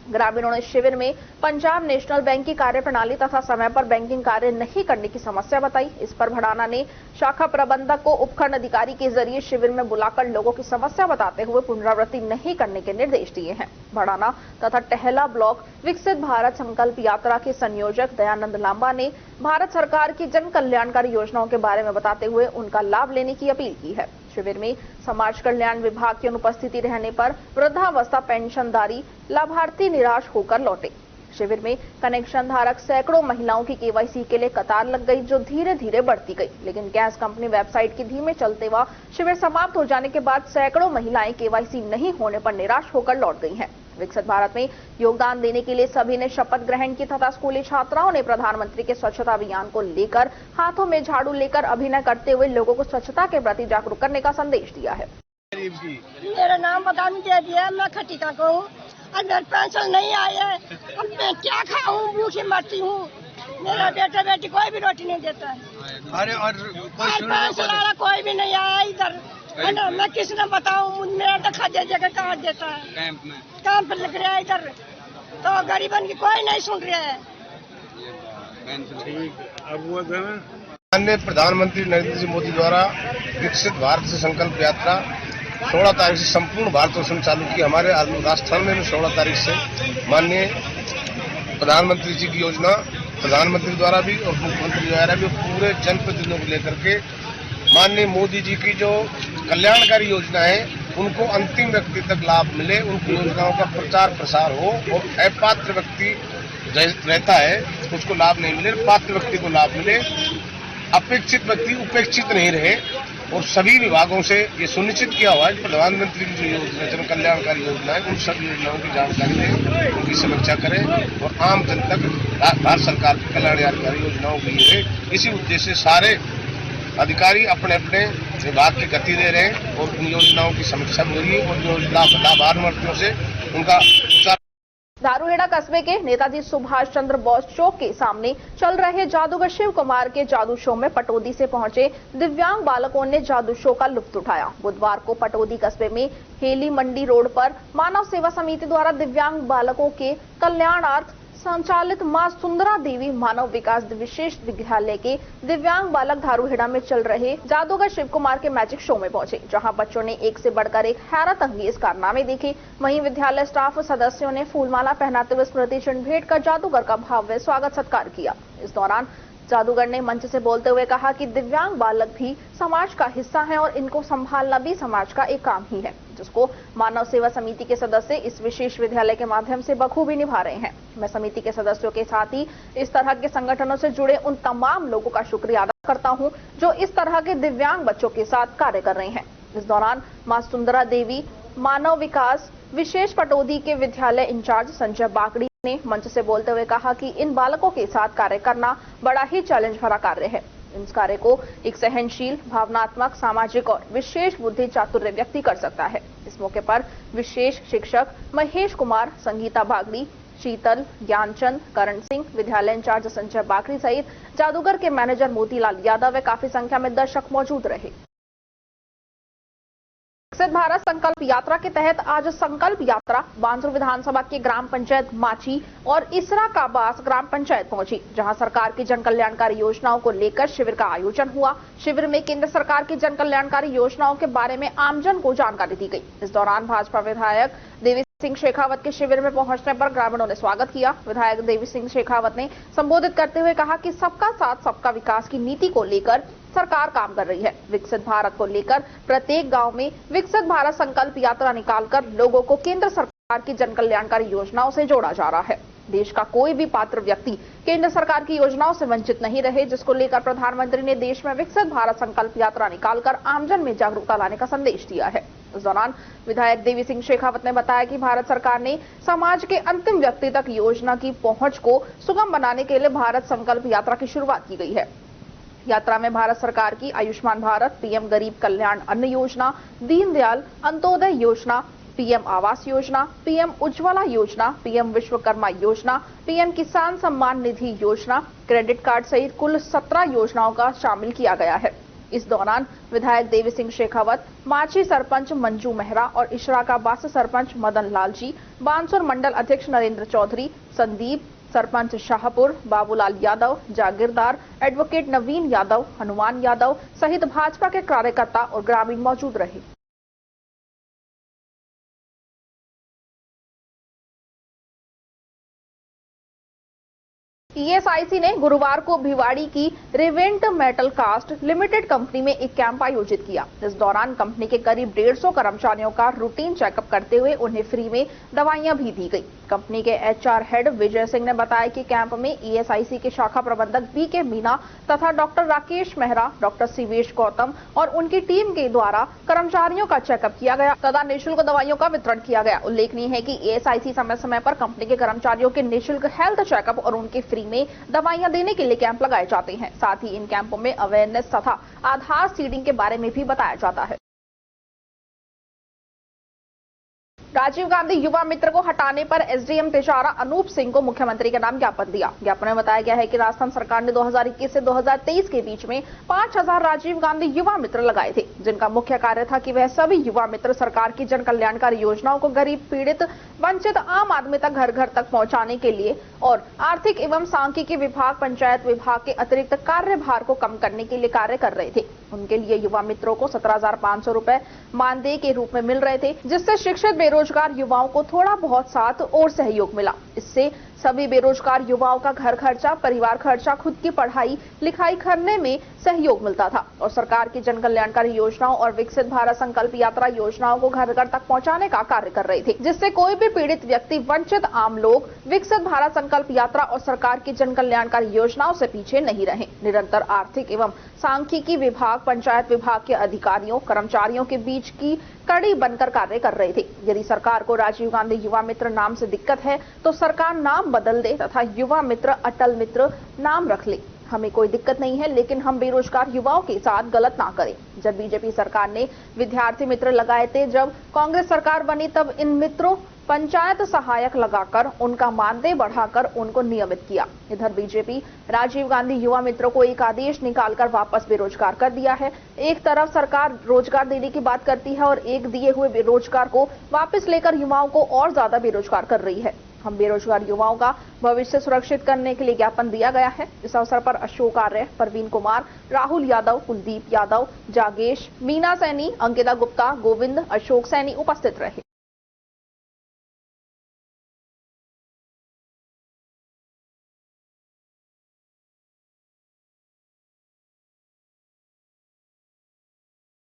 Speaker 1: ग्रामीणों ने शिविर में पंजाब नेशनल बैंक की कार्यप्रणाली तथा समय पर बैंकिंग कार्य नहीं करने की समस्या बताई। इस पर भड़ाना ने शाखा प्रबंधक को उपखंड अधिकारी के जरिए शिविर में बुलाकर लोगों की समस्या बताते हुए पुनरावृत्ति नहीं करने के निर्देश दिए हैं। भड़ाना तथा टहला ब्लॉक विकसित भारत संकल्प यात्रा के संयोजक दयानंद लांबा ने भारत सरकार की जन कल्याणकारी योजनाओं के बारे में बताते हुए उनका लाभ लेने की अपील की है। शिविर में समाज कल्याण विभाग की अनुपस्थिति रहने पर वृद्धावस्था पेंशनधारी लाभार्थी निराश होकर लौटे। शिविर में कनेक्शन धारक सैकड़ों महिलाओं की केवाईसी के लिए कतार लग गई जो धीरे धीरे बढ़ती गई, लेकिन गैस कंपनी वेबसाइट के धीमे चलते व शिविर समाप्त हो जाने के बाद सैकड़ों महिलाएं केवाईसी नहीं होने पर निराश होकर लौट गई हैं। विकसित भारत में योगदान देने के लिए सभी ने शपथ ग्रहण की तथा स्कूली छात्राओं ने प्रधानमंत्री के स्वच्छता अभियान को लेकर हाथों में झाड़ू लेकर अभिनय करते हुए लोगों को स्वच्छता के प्रति जागरूक करने का संदेश दिया है।
Speaker 14: मेरा नाम बदामी देवी है, मैं खटीका को हूँ। अब मेरे पेंशन नहीं आई है, अब मैं क्या खाऊं, भूखी मरती हूँ। मेरा बेटा बेटी कोई भी रोटी नहीं देता है।
Speaker 15: अरे और
Speaker 14: पेंशन वाला कोई भी नहीं आया इधर, मैं किसने बताऊं, मेरा तो खाद्य जगह काट देता है। काम पर लग रहा है इधर, तो गरीबन की कोई नहीं सुन रहा है।
Speaker 15: माननीय प्रधानमंत्री नरेंद्र जी मोदी द्वारा विकसित भारत से संकल्प यात्रा 16 तारीख से संपूर्ण भारतवर्ष में चालू की। हमारे राजस्थान में भी 16 तारीख से माननीय प्रधानमंत्री जी की योजना प्रधानमंत्री द्वारा भी और मुख्यमंत्री द्वारा भी पूरे जनप्रतिनिधियों को लेकर के माननीय मोदी जी की जो कल्याणकारी योजना है उनको अंतिम व्यक्ति तक लाभ मिले, उनकी योजनाओं का प्रचार प्रसार हो और अपात्र व्यक्ति रहता है उसको लाभ नहीं मिले, पात्र व्यक्ति को लाभ मिले, अपेक्षित व्यक्ति उपेक्षित नहीं रहे। और सभी विभागों से ये सुनिश्चित किया हुआ है कि प्रधानमंत्री की जो योजना जन कल्याणकारी योजना है उन सभी योजनाओं की जानकारी दें, उनकी समीक्षा करें और आम जन तक भारत सरकार की कल्याणकारी योजनाओं के लिए इसी उद्देश्य से सारे अधिकारी अपने अपने विभाग की गति दे रहे हैं और उन योजनाओं की समीक्षा भी हो रही है और योजना लाभार्थियों से उनका
Speaker 1: धारूहेड़ा कस्बे के नेताजी सुभाष चंद्र बोस चौक के सामने चल रहे जादूगर शिव कुमार के जादू शो में पटौदी से पहुंचे दिव्यांग बालकों ने जादू शो का लुत्फ उठाया। बुधवार को पटौदी कस्बे में हेली मंडी रोड पर मानव सेवा समिति द्वारा दिव्यांग बालकों के कल्याणार्थ संचालित मां सुंदरा देवी मानव विकास विशेष विद्यालय के दिव्यांग बालक धारूहेड़ा में चल रहे जादूगर शिव कुमार के मैजिक शो में पहुंचे, जहां बच्चों ने एक से बढ़कर एक हैरत अंगेज कारनामे देखे। वहीं विद्यालय स्टाफ सदस्यों ने फूलमाला पहनाते हुए स्मृति चिन्ह भेंट कर जादूगर का भव्य स्वागत सत्कार किया। इस दौरान जादूगर ने मंच से बोलते हुए कहा कि दिव्यांग बालक भी समाज का हिस्सा हैं और इनको संभालना भी समाज का एक काम ही है, जिसको मानव सेवा समिति के सदस्य इस विशेष विद्यालय के माध्यम से बखूबी निभा रहे हैं। मैं समिति के सदस्यों के साथ ही इस तरह के संगठनों से जुड़े उन तमाम लोगों का शुक्रिया अदा करता हूं जो इस तरह के दिव्यांग बच्चों के साथ कार्य कर रहे हैं। इस दौरान मां सुंदरा देवी मानव विकास विशेष पटौदी के विद्यालय इंचार्ज संजय बागड़ी ने मंच से बोलते हुए कहा कि इन बालकों के साथ कार्य करना बड़ा ही चैलेंज भरा कार्य है। इस कार्य को एक सहनशील, भावनात्मक, सामाजिक और विशेष बुद्धि चातुर्य व्यक्ति कर सकता है। इस मौके पर विशेष शिक्षक महेश कुमार, संगीता बागड़ी, शीतल, ज्ञानचंद, करण सिंह, विद्यालय इंचार्ज संजय बागड़ी सहित जादूगर के मैनेजर मोतीलाल यादव व काफी संख्या में दर्शक मौजूद रहे। विकसित भारत संकल्प यात्रा के तहत आज संकल्प यात्रा बांसुर विधानसभा के ग्राम पंचायत माची और इसरा काबास ग्राम पंचायत पहुंची, जहां सरकार की जन कल्याणकारी योजनाओं को लेकर शिविर का आयोजन हुआ। शिविर में केंद्र सरकार की जन कल्याणकारी योजनाओं के बारे में आमजन को जानकारी दी गई। इस दौरान भाजपा विधायक देवी सिंह शेखावत के शिविर में पहुंचने पर ग्रामीणों ने स्वागत किया। विधायक देवी सिंह शेखावत ने संबोधित करते हुए कहा कि सबका साथ सबका विकास की नीति को लेकर सरकार काम कर रही है। विकसित भारत को लेकर प्रत्येक गांव में विकसित भारत संकल्प यात्रा निकालकर लोगों को केंद्र सरकार की जन कल्याणकारी योजनाओं से जोड़ा जा रहा है। देश का कोई भी पात्र व्यक्ति केंद्र सरकार की योजनाओं से वंचित नहीं रहे, जिसको लेकर प्रधानमंत्री ने देश में विकसित भारत संकल्प यात्रा निकालकर आमजन में जागरूकता लाने का संदेश दिया है। इस दौरान विधायक देवी सिंह शेखावत ने बताया कि भारत सरकार ने समाज के अंतिम व्यक्ति तक योजना की पहुंच को सुगम बनाने के लिए भारत संकल्प यात्रा की शुरुआत की गई है। यात्रा में भारत सरकार की आयुष्मान भारत, पीएम गरीब कल्याण अन्न योजना, दीनदयाल अंत्योदय योजना, पीएम आवास योजना, पीएम उज्ज्वला योजना, पीएम विश्वकर्मा योजना, पीएम किसान सम्मान निधि योजना, क्रेडिट कार्ड सहित कुल 17 योजनाओं का शामिल किया गया है। इस दौरान विधायक देवी सिंह शेखावत, माची सरपंच मंजू मेहरा और इशरा का बास सरपंच मदन लाल जी, बांसुर मंडल अध्यक्ष नरेंद्र चौधरी, संदीप, सरपंच शाहपुर, बाबूलाल यादव, जागीरदार, एडवोकेट नवीन यादव, हनुमान यादव सहित भाजपा के कार्यकर्ता और ग्रामीण मौजूद रहे। ईएसआईसी ने गुरुवार को भिवाड़ी की रिवेंट मेटल कास्ट लिमिटेड कंपनी में एक कैंप आयोजित किया। इस दौरान कंपनी के करीब 150 कर्मचारियों का रूटीन चेकअप करते हुए उन्हें फ्री में दवाइयां भी दी गई। कंपनी के एचआर हेड विजय सिंह ने बताया कि कैंप में ईएसआईसी के शाखा प्रबंधक बीके मीना तथा डॉक्टर राकेश मेहरा, डॉक्टर शिवेश गौतम और उनकी टीम के द्वारा कर्मचारियों का चेकअप किया गया तथा निःशुल्क दवाइयों का वितरण किया गया। उल्लेखनीय है कि ईएसआईसी समय समय पर कंपनी के कर्मचारियों के निःशुल्क हेल्थ चेकअप और उनके फ्री में दवाइयां देने के लिए कैंप लगाए जाते हैं। साथ ही इन कैंपों में अवेयरनेस तथा आधार सीडिंग के बारे में भी बताया जाता है। राजीव गांधी युवा मित्र को हटाने पर एसडीएम तिजारा अनूप सिंह को मुख्यमंत्री के नाम ज्ञापन दिया। ज्ञापन में बताया गया है कि राजस्थान सरकार ने 2021 से 2023 के बीच में 5000 राजीव गांधी युवा मित्र लगाए थे, जिनका मुख्य कार्य था कि वह सभी युवा मित्र सरकार की जन कल्याणकारी योजनाओं को गरीब, पीड़ित, वंचित आम आदमी तक घर घर तक पहुंचाने के लिए और आर्थिक एवं सांख्यिकी विभाग, पंचायत विभाग के अतिरिक्त कार्यभार को कम करने के लिए कार्य कर रहे थे। उनके लिए युवा मित्रों को 17,500 रुपए मानदेय के रूप में मिल रहे थे, जिससे शिक्षित बेरोजगार युवाओं को थोड़ा बहुत साथ और सहयोग मिला। इससे सभी बेरोजगार युवाओं का घर खर्चा, परिवार खर्चा, खुद की पढ़ाई लिखाई करने में सहयोग मिलता था और सरकार की जन कल्याणकारी योजनाओं और विकसित भारत संकल्प यात्रा योजनाओं को घर घर तक पहुंचाने का कार्य कर रहे थे, जिससे कोई भी पीड़ित व्यक्ति, वंचित आम लोग विकसित भारत संकल्प यात्रा और सरकार की जन कल्याणकारी योजनाओं से पीछे नहीं रहे। निरंतर आर्थिक एवं सांख्यिकी विभाग, पंचायत विभाग के अधिकारियों, कर्मचारियों के बीच की कड़ी बनकर कार्य कर रहे थे। यदि सरकार को राजीव गांधी युवा मित्र नाम से दिक्कत है तो सरकार नाम बदल दे तथा युवा मित्र अटल मित्र नाम रख ले। हमें कोई दिक्कत नहीं है, लेकिन हम बेरोजगार युवाओं के साथ गलत ना करें। जब बीजेपी सरकार ने विद्यार्थी मित्र लगाए थे, जब कांग्रेस सरकार बनी तब इन मित्रों पंचायत सहायक लगाकर उनका मानदेय बढ़ाकर उनको नियमित किया। इधर बीजेपी राजीव गांधी युवा मित्रों को एक आदेश निकालकर वापस बेरोजगार कर दिया है। एक तरफ सरकार रोजगार देने की बात करती है और एक दिए हुए बेरोजगार को वापस लेकर युवाओं को और ज्यादा बेरोजगार कर रही है। हम बेरोजगार युवाओं का भविष्य सुरक्षित करने के लिए ज्ञापन दिया गया है। इस अवसर पर अशोक आर्य, परवीन कुमार, राहुल यादव, कुलदीप यादव, जागेश, मीना सैनी, अंकिता गुप्ता, गोविंद, अशोक सैनी उपस्थित रहे।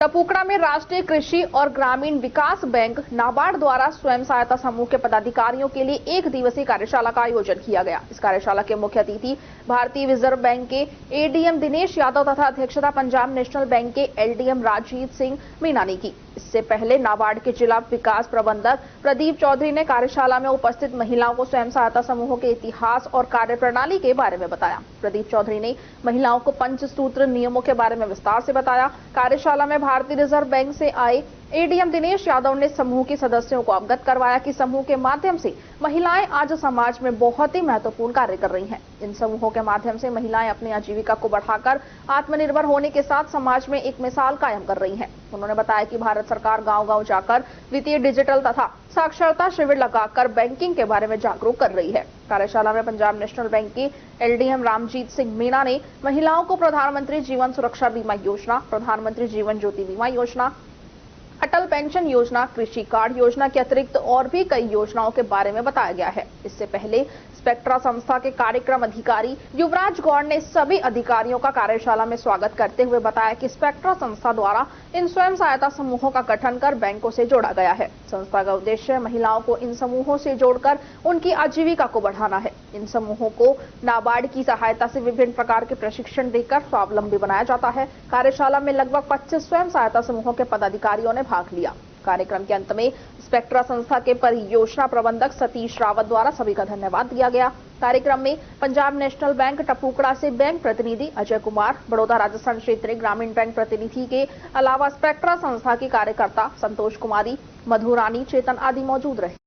Speaker 1: टपुकड़ा में राष्ट्रीय कृषि और ग्रामीण विकास बैंक नाबार्ड द्वारा स्वयं सहायता समूह के पदाधिकारियों के लिए 1 दिवसीय कार्यशाला का आयोजन किया गया। इस कार्यशाला के मुख्य अतिथि भारतीय रिजर्व बैंक के एडीएम दिनेश यादव तथा अध्यक्षता पंजाब नेशनल बैंक के एलडीएम राजजीत सिंह मीना ने की। इससे पहले नाबार्ड के जिला विकास प्रबंधक प्रदीप चौधरी ने कार्यशाला में उपस्थित महिलाओं को स्वयं सहायता समूहों के इतिहास और कार्यप्रणाली के बारे में बताया। प्रदीप चौधरी ने महिलाओं को पंचसूत्र नियमों के बारे में विस्तार से बताया। कार्यशाला में भारतीय रिजर्व बैंक से आए एडीएम दिनेश यादव ने समूह के सदस्यों को अवगत करवाया कि समूह के माध्यम से महिलाएं आज समाज में बहुत ही महत्वपूर्ण कार्य कर रही हैं। इन समूहों के माध्यम से महिलाएं अपनी आजीविका को बढ़ाकर आत्मनिर्भर होने के साथ समाज में एक मिसाल कायम कर रही हैं। उन्होंने बताया कि भारत सरकार गांव-गांव जाकर वित्तीय, डिजिटल तथा साक्षरता शिविर लगाकर बैंकिंग के बारे में जागरूक कर रही है। कार्यशाला में पंजाब नेशनल बैंक के एलडीएम राजजीत सिंह मीना ने महिलाओं को प्रधानमंत्री जीवन सुरक्षा बीमा योजना, प्रधानमंत्री जीवन ज्योति बीमा योजना, अटल पेंशन योजना, कृषि कार्ड योजना के अतिरिक्त और भी कई योजनाओं के बारे में बताया गया है। इससे पहले स्पेक्ट्रा संस्था के कार्यक्रम अधिकारी युवराज गौड़ ने सभी अधिकारियों का कार्यशाला में स्वागत करते हुए बताया कि स्पेक्ट्रा संस्था द्वारा इन स्वयं सहायता समूहों का गठन कर बैंकों से जोड़ा गया है। संस्था का उद्देश्य महिलाओं को इन समूहों से जोड़कर उनकी आजीविका को बढ़ाना है। इन समूहों को नाबार्ड की सहायता से विभिन्न प्रकार के प्रशिक्षण देकर स्वावलंबी बनाया जाता है। कार्यशाला में लगभग 25 स्वयं सहायता समूहों के पदाधिकारियों ने भाग लिया। कार्यक्रम के अंत में स्पेक्ट्रा संस्था के परियोजना प्रबंधक सतीश रावत द्वारा सभी का धन्यवाद दिया गया। कार्यक्रम में पंजाब नेशनल बैंक टपुकड़ा से बैंक प्रतिनिधि अजय कुमार, बड़ौदा राजस्थान क्षेत्रीय ग्रामीण बैंक प्रतिनिधि के अलावा स्पेक्ट्रा संस्था की कार्यकर्ता संतोष कुमारी, मधुरानी, चेतन आदि मौजूद रहे।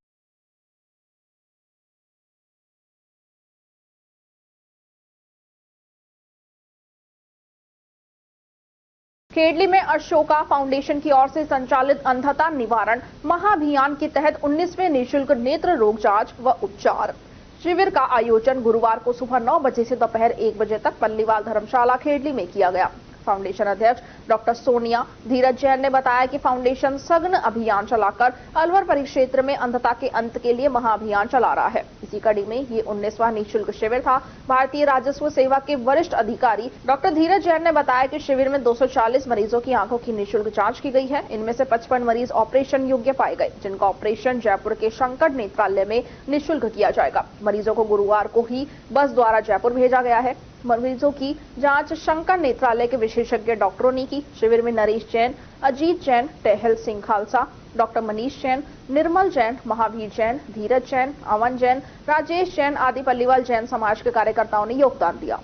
Speaker 1: खेडली में अशोका फाउंडेशन की ओर से संचालित अंधता निवारण महाअभियान के तहत 19वें निःशुल्क नेत्र रोग जांच व उपचार शिविर का आयोजन गुरुवार को सुबह 9 बजे से दोपहर 1 बजे तक पल्लीवाल धर्मशाला खेडली में किया गया। फाउंडेशन अध्यक्ष डॉक्टर सोनिया धीरज जैन ने बताया कि फाउंडेशन सघन अभियान चलाकर अलवर परिक्षेत्र में अंधता के अंत के लिए महाअभियान चला रहा है। इसी कड़ी में ये 19वां निःशुल्क शिविर था। भारतीय राजस्व सेवा के वरिष्ठ अधिकारी डॉक्टर धीरज जैन ने बताया कि शिविर में 240 मरीजों की आंखों की निःशुल्क जांच की गई है। इनमें से 55 मरीज ऑपरेशन योग्य पाए गए, जिनका ऑपरेशन जयपुर के शंकर नेत्रालय में निःशुल्क किया जाएगा। मरीजों को गुरुवार को ही बस द्वारा जयपुर भेजा गया है। मरीजों की जांच शंकर नेत्रालय के विशेषज्ञ डॉक्टरों ने की। शिविर में नरेश जैन, अजीत जैन, टहल सिंह खालसा, डॉक्टर मनीष जैन, निर्मल जैन, महावीर जैन, धीरज जैन, अमन जैन, राजेश जैन आदि पल्लीवाल जैन समाज के कार्यकर्ताओं ने योगदान दिया।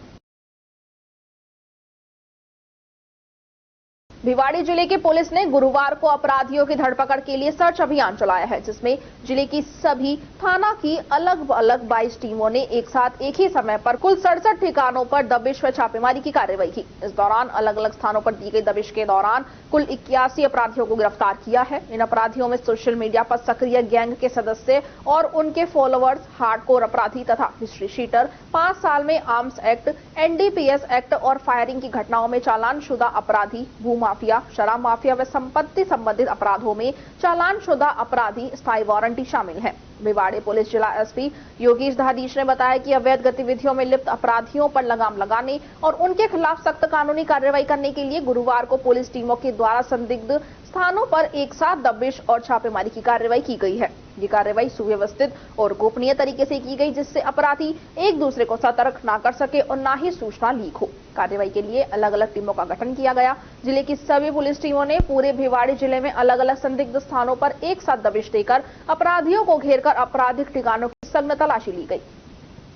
Speaker 1: भिवाड़ी जिले की पुलिस ने गुरुवार को अपराधियों की धरपकड़ के लिए सर्च अभियान चलाया है, जिसमें जिले की सभी थाना की अलग अलग 22 टीमों ने एक साथ एक ही समय पर कुल 67 ठिकानों पर दबिश व छापेमारी की कार्रवाई की। इस दौरान अलग अलग स्थानों पर दी गई दबिश के दौरान कुल 81 अपराधियों को गिरफ्तार किया है। इन अपराधियों में सोशल मीडिया पर सक्रिय गैंग के सदस्य और उनके फॉलोअर्स, हार्डकोर अपराधी तथा हिस्ट्री शीटर, 5 साल में आर्म्स एक्ट, एनडीपीएस एक्ट और फायरिंग की घटनाओं में चालानशुदा अपराधी, भूमाफिया, शराब माफिया व संपत्ति संबंधित अपराधों में चालानशुदा अपराधी, स्थायी वारंटी शामिल हैं। भिवाड़ी पुलिस जिला एसपी योगेश धादीश ने बताया कि अवैध गतिविधियों में लिप्त अपराधियों पर लगाम लगाने और उनके खिलाफ सख्त कानूनी कार्रवाई करने के लिए गुरुवार को पुलिस टीमों के द्वारा संदिग्ध स्थानों पर एक साथ दबिश और छापेमारी की कार्रवाई की गई है। ये कार्रवाई सुव्यवस्थित और गोपनीय तरीके से की गई, जिससे अपराधी एक दूसरे को सतर्क न कर सके और न ही सूचना लीक हो। कार्रवाई के लिए अलग अलग टीमों का गठन किया गया। जिले की सभी पुलिस टीमों ने पूरे भिवाड़ी जिले में अलग अलग संदिग्ध स्थानों पर एक साथ दबिश देकर अपराधियों को घेरकर आपराधिक ठिकानों की सघन तलाशी ली गई।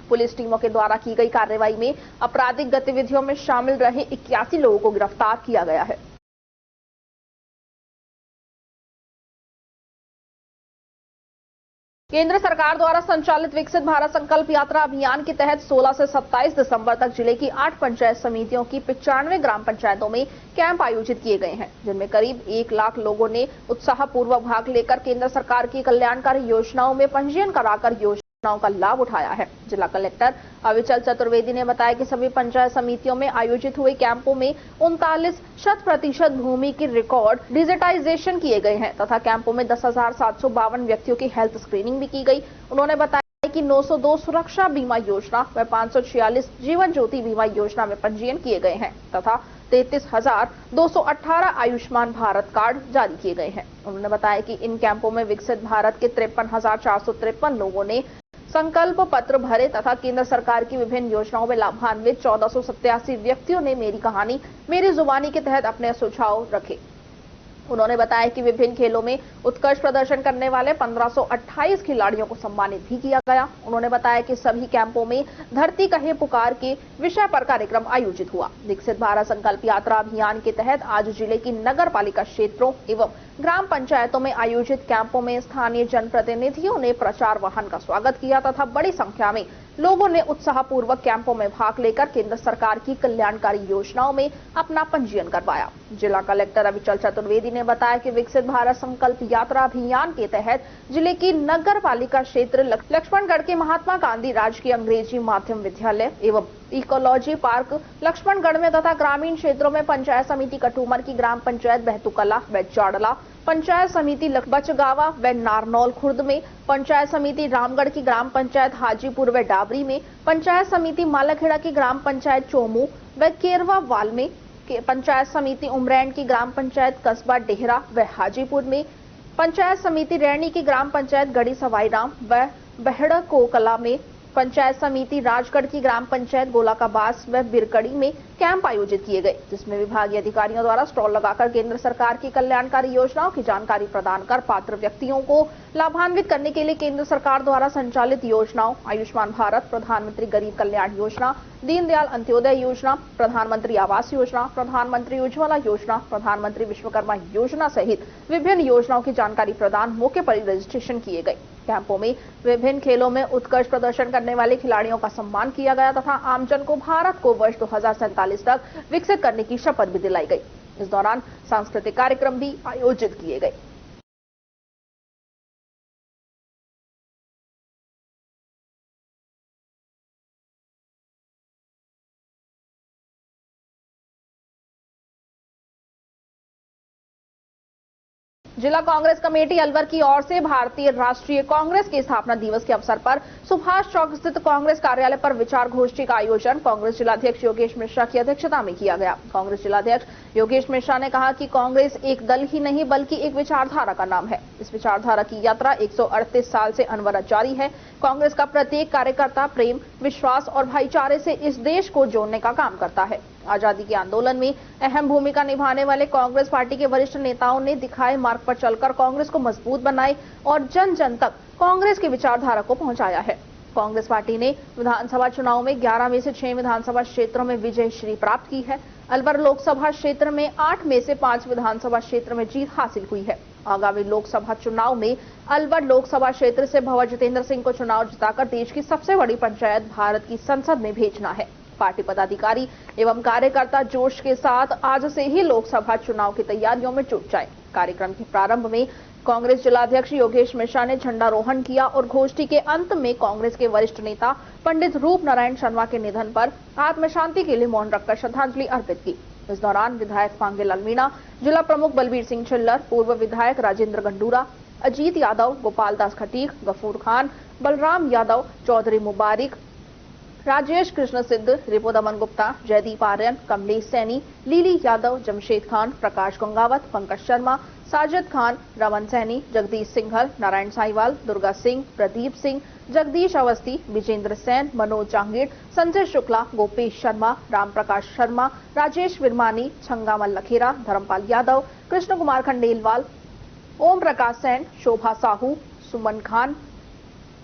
Speaker 1: पुलिस टीमों के द्वारा की गई कार्रवाई में आपराधिक गतिविधियों में शामिल रहे 81 लोगों को गिरफ्तार किया गया है। केंद्र सरकार द्वारा संचालित विकसित भारत संकल्प यात्रा अभियान के तहत 16 से 27 दिसंबर तक जिले की 8 पंचायत समितियों की 95 ग्राम पंचायतों में कैंप आयोजित किए गए हैं, जिनमें करीब 1 लाख लोगों ने उत्साहपूर्वक भाग लेकर केंद्र सरकार की कल्याणकारी योजनाओं में पंजीयन कराकर योजना योजनाओं का लाभ उठाया है। जिला कलेक्टर अविचल चतुर्वेदी ने बताया कि सभी पंचायत समितियों में आयोजित हुए कैंपों में 39% भूमि की रिकॉर्ड डिजिटाइजेशन किए गए हैं तथा कैंपों में 10,752 व्यक्तियों की हेल्थ स्क्रीनिंग भी की गई। उन्होंने बताया कि 902 सुरक्षा बीमा योजना व 546 जीवन ज्योति बीमा योजना में पंजीयन किए गए हैं तथा 33,218 आयुष्मान भारत कार्ड जारी किए गए हैं। उन्होंने बताया कि इन कैंपों में विकसित भारत के 53,453 लोगों ने संकल्प पत्र भरे तथा केंद्र सरकार की विभिन्न योजनाओं में लाभान्वित 1487 व्यक्तियों ने मेरी कहानी मेरी जुबानी के तहत अपने सुझाव रखे। उन्होंने बताया कि विभिन्न खेलों में उत्कृष्ट प्रदर्शन करने वाले 1528 खिलाड़ियों को सम्मानित भी किया गया। उन्होंने बताया कि सभी कैंपों में धरती कहे पुकार के विषय पर कार्यक्रम आयोजित हुआ। विकसित भारत संकल्प यात्रा अभियान के तहत आज जिले की नगर पालिका क्षेत्रों एवं ग्राम पंचायतों में आयोजित कैंपों में स्थानीय जनप्रतिनिधियों ने प्रचार वाहन का स्वागत किया तथा बड़ी संख्या में लोगों ने उत्साहपूर्वक कैंपों में भाग लेकर केंद्र सरकार की कल्याणकारी योजनाओं में अपना पंजीयन करवाया। जिला कलेक्टर अविचल चतुर्वेदी ने बताया कि विकसित भारत संकल्प यात्रा अभियान के तहत जिले की नगर पालिका क्षेत्र लक्ष्मणगढ़ के महात्मा गांधी राजकीय अंग्रेजी माध्यम विद्यालय एवं इकोलॉजी पार्क लक्ष्मणगढ़ में तथा ग्रामीण क्षेत्रों में पंचायत समिति कटुमर की ग्राम पंचायत बहतुकला व चाड़ला, पंचायत समिति बचगावा व नारनौल खुर्द में, पंचायत समिति रामगढ़ की ग्राम पंचायत हाजीपुर व डाबरी में, पंचायत समिति मालाखेड़ा की ग्राम पंचायत चोमू व केरवा वाल में, पंचायत समिति उमरैन की ग्राम पंचायत कस्बा डेहरा व हाजीपुर में, पंचायत समिति रैनी की ग्राम पंचायत गढ़ी सवाईराम व बहड़ कोकला में, पंचायत समिति राजगढ़ की ग्राम पंचायत गोलाकाबास व बिरकड़ी में कैंप आयोजित किए गए, जिसमें विभागीय अधिकारियों द्वारा स्टॉल लगाकर केंद्र सरकार की कल्याणकारी योजनाओं की जानकारी प्रदान कर पात्र व्यक्तियों को लाभान्वित करने के लिए केंद्र सरकार द्वारा संचालित योजनाओं आयुष्मान भारत, प्रधानमंत्री गरीब कल्याण योजना, दीनदयाल अंत्योदय योजना, प्रधानमंत्री आवास योजना, प्रधानमंत्री उज्ज्वला योजना, प्रधानमंत्री विश्वकर्मा योजना सहित विभिन्न योजनाओं की जानकारी प्रदान मौके पर रजिस्ट्रेशन किए गए। कैंपों में विभिन्न खेलों में उत्कृष्ट प्रदर्शन करने वाले खिलाड़ियों का सम्मान किया गया तथा आमजन को भारत को वर्ष 2047 तक विकसित करने की शपथ भी दिलाई गई। इस दौरान सांस्कृतिक कार्यक्रम भी आयोजित किए गए। जिला कांग्रेस कमेटी अलवर की ओर से भारतीय राष्ट्रीय कांग्रेस के स्थापना दिवस के अवसर पर सुभाष चौक स्थित कांग्रेस कार्यालय पर विचार गोष्ठी का आयोजन कांग्रेस जिलाध्यक्ष योगेश मिश्रा की अध्यक्षता में किया गया। कांग्रेस जिलाध्यक्ष योगेश मिश्रा ने कहा कि कांग्रेस एक दल ही नहीं बल्कि एक विचारधारा का नाम है। इस विचारधारा की यात्रा 138 साल से अनवरत जारी है। कांग्रेस का प्रत्येक कार्यकर्ता प्रेम, विश्वास और भाईचारे से इस देश को जोड़ने का काम करता है। आजादी के आंदोलन में अहम भूमिका निभाने वाले कांग्रेस पार्टी के वरिष्ठ नेताओं ने दिखाए मार्ग पर चलकर कांग्रेस को मजबूत बनाए और जन जन तक कांग्रेस की विचारधारा को पहुंचाया है। कांग्रेस पार्टी ने विधानसभा चुनाव में 11 में से 6 विधानसभा क्षेत्रों में विजय श्री प्राप्त की है। अलवर लोकसभा क्षेत्र में 8 में से 5 विधानसभा क्षेत्र में जीत हासिल हुई है। आगामी लोकसभा चुनाव में अलवर लोकसभा क्षेत्र से भंवर जितेंद्र सिंह को चुनाव जिताकर देश की सबसे बड़ी पंचायत भारत की संसद में भेजना है। पार्टी पदाधिकारी एवं कार्यकर्ता जोश के साथ आज से ही लोकसभा चुनाव की तैयारियों में जुट जाए। कार्यक्रम के प्रारंभ में कांग्रेस जिलाध्यक्ष योगेश मिश्रा ने झंडारोहण किया और गोष्ठी के अंत में कांग्रेस के वरिष्ठ नेता पंडित रूप नारायण शर्मा के निधन पर आत्म शांति के लिए मौन रखकर श्रद्धांजलि अर्पित की। इस दौरान विधायक पांगे लाल मीणा, जिला प्रमुख बलबीर सिंह छिल्लर, पूर्व विधायक राजेंद्र गंडूरा, अजीत यादव, गोपाल दास खटीक, गफूर खान, बलराम यादव, चौधरी मुबारिक, राजेश कृष्ण सिद्ध, रिपुदमन गुप्ता, जयदीप आर्यन, कमलेश सैनी, लीली यादव, जमशेद खान, प्रकाश गंगावत, पंकज शर्मा, साजिद खान, रमन सैनी, जगदीश सिंघल, नारायण साईवाल, दुर्गा सिंह, प्रदीप सिंह, जगदीश अवस्थी, विजेंद्र सेन, मनोज जांगीड़, संजय शुक्ला, गोपेश शर्मा, राम प्रकाश शर्मा, राजेश विरमानी, छंगामल लखेरा, धर्मपाल यादव, कृष्ण कुमार खंडेलवाल, ओम प्रकाश सेन, शोभा साहू, सुमन खान,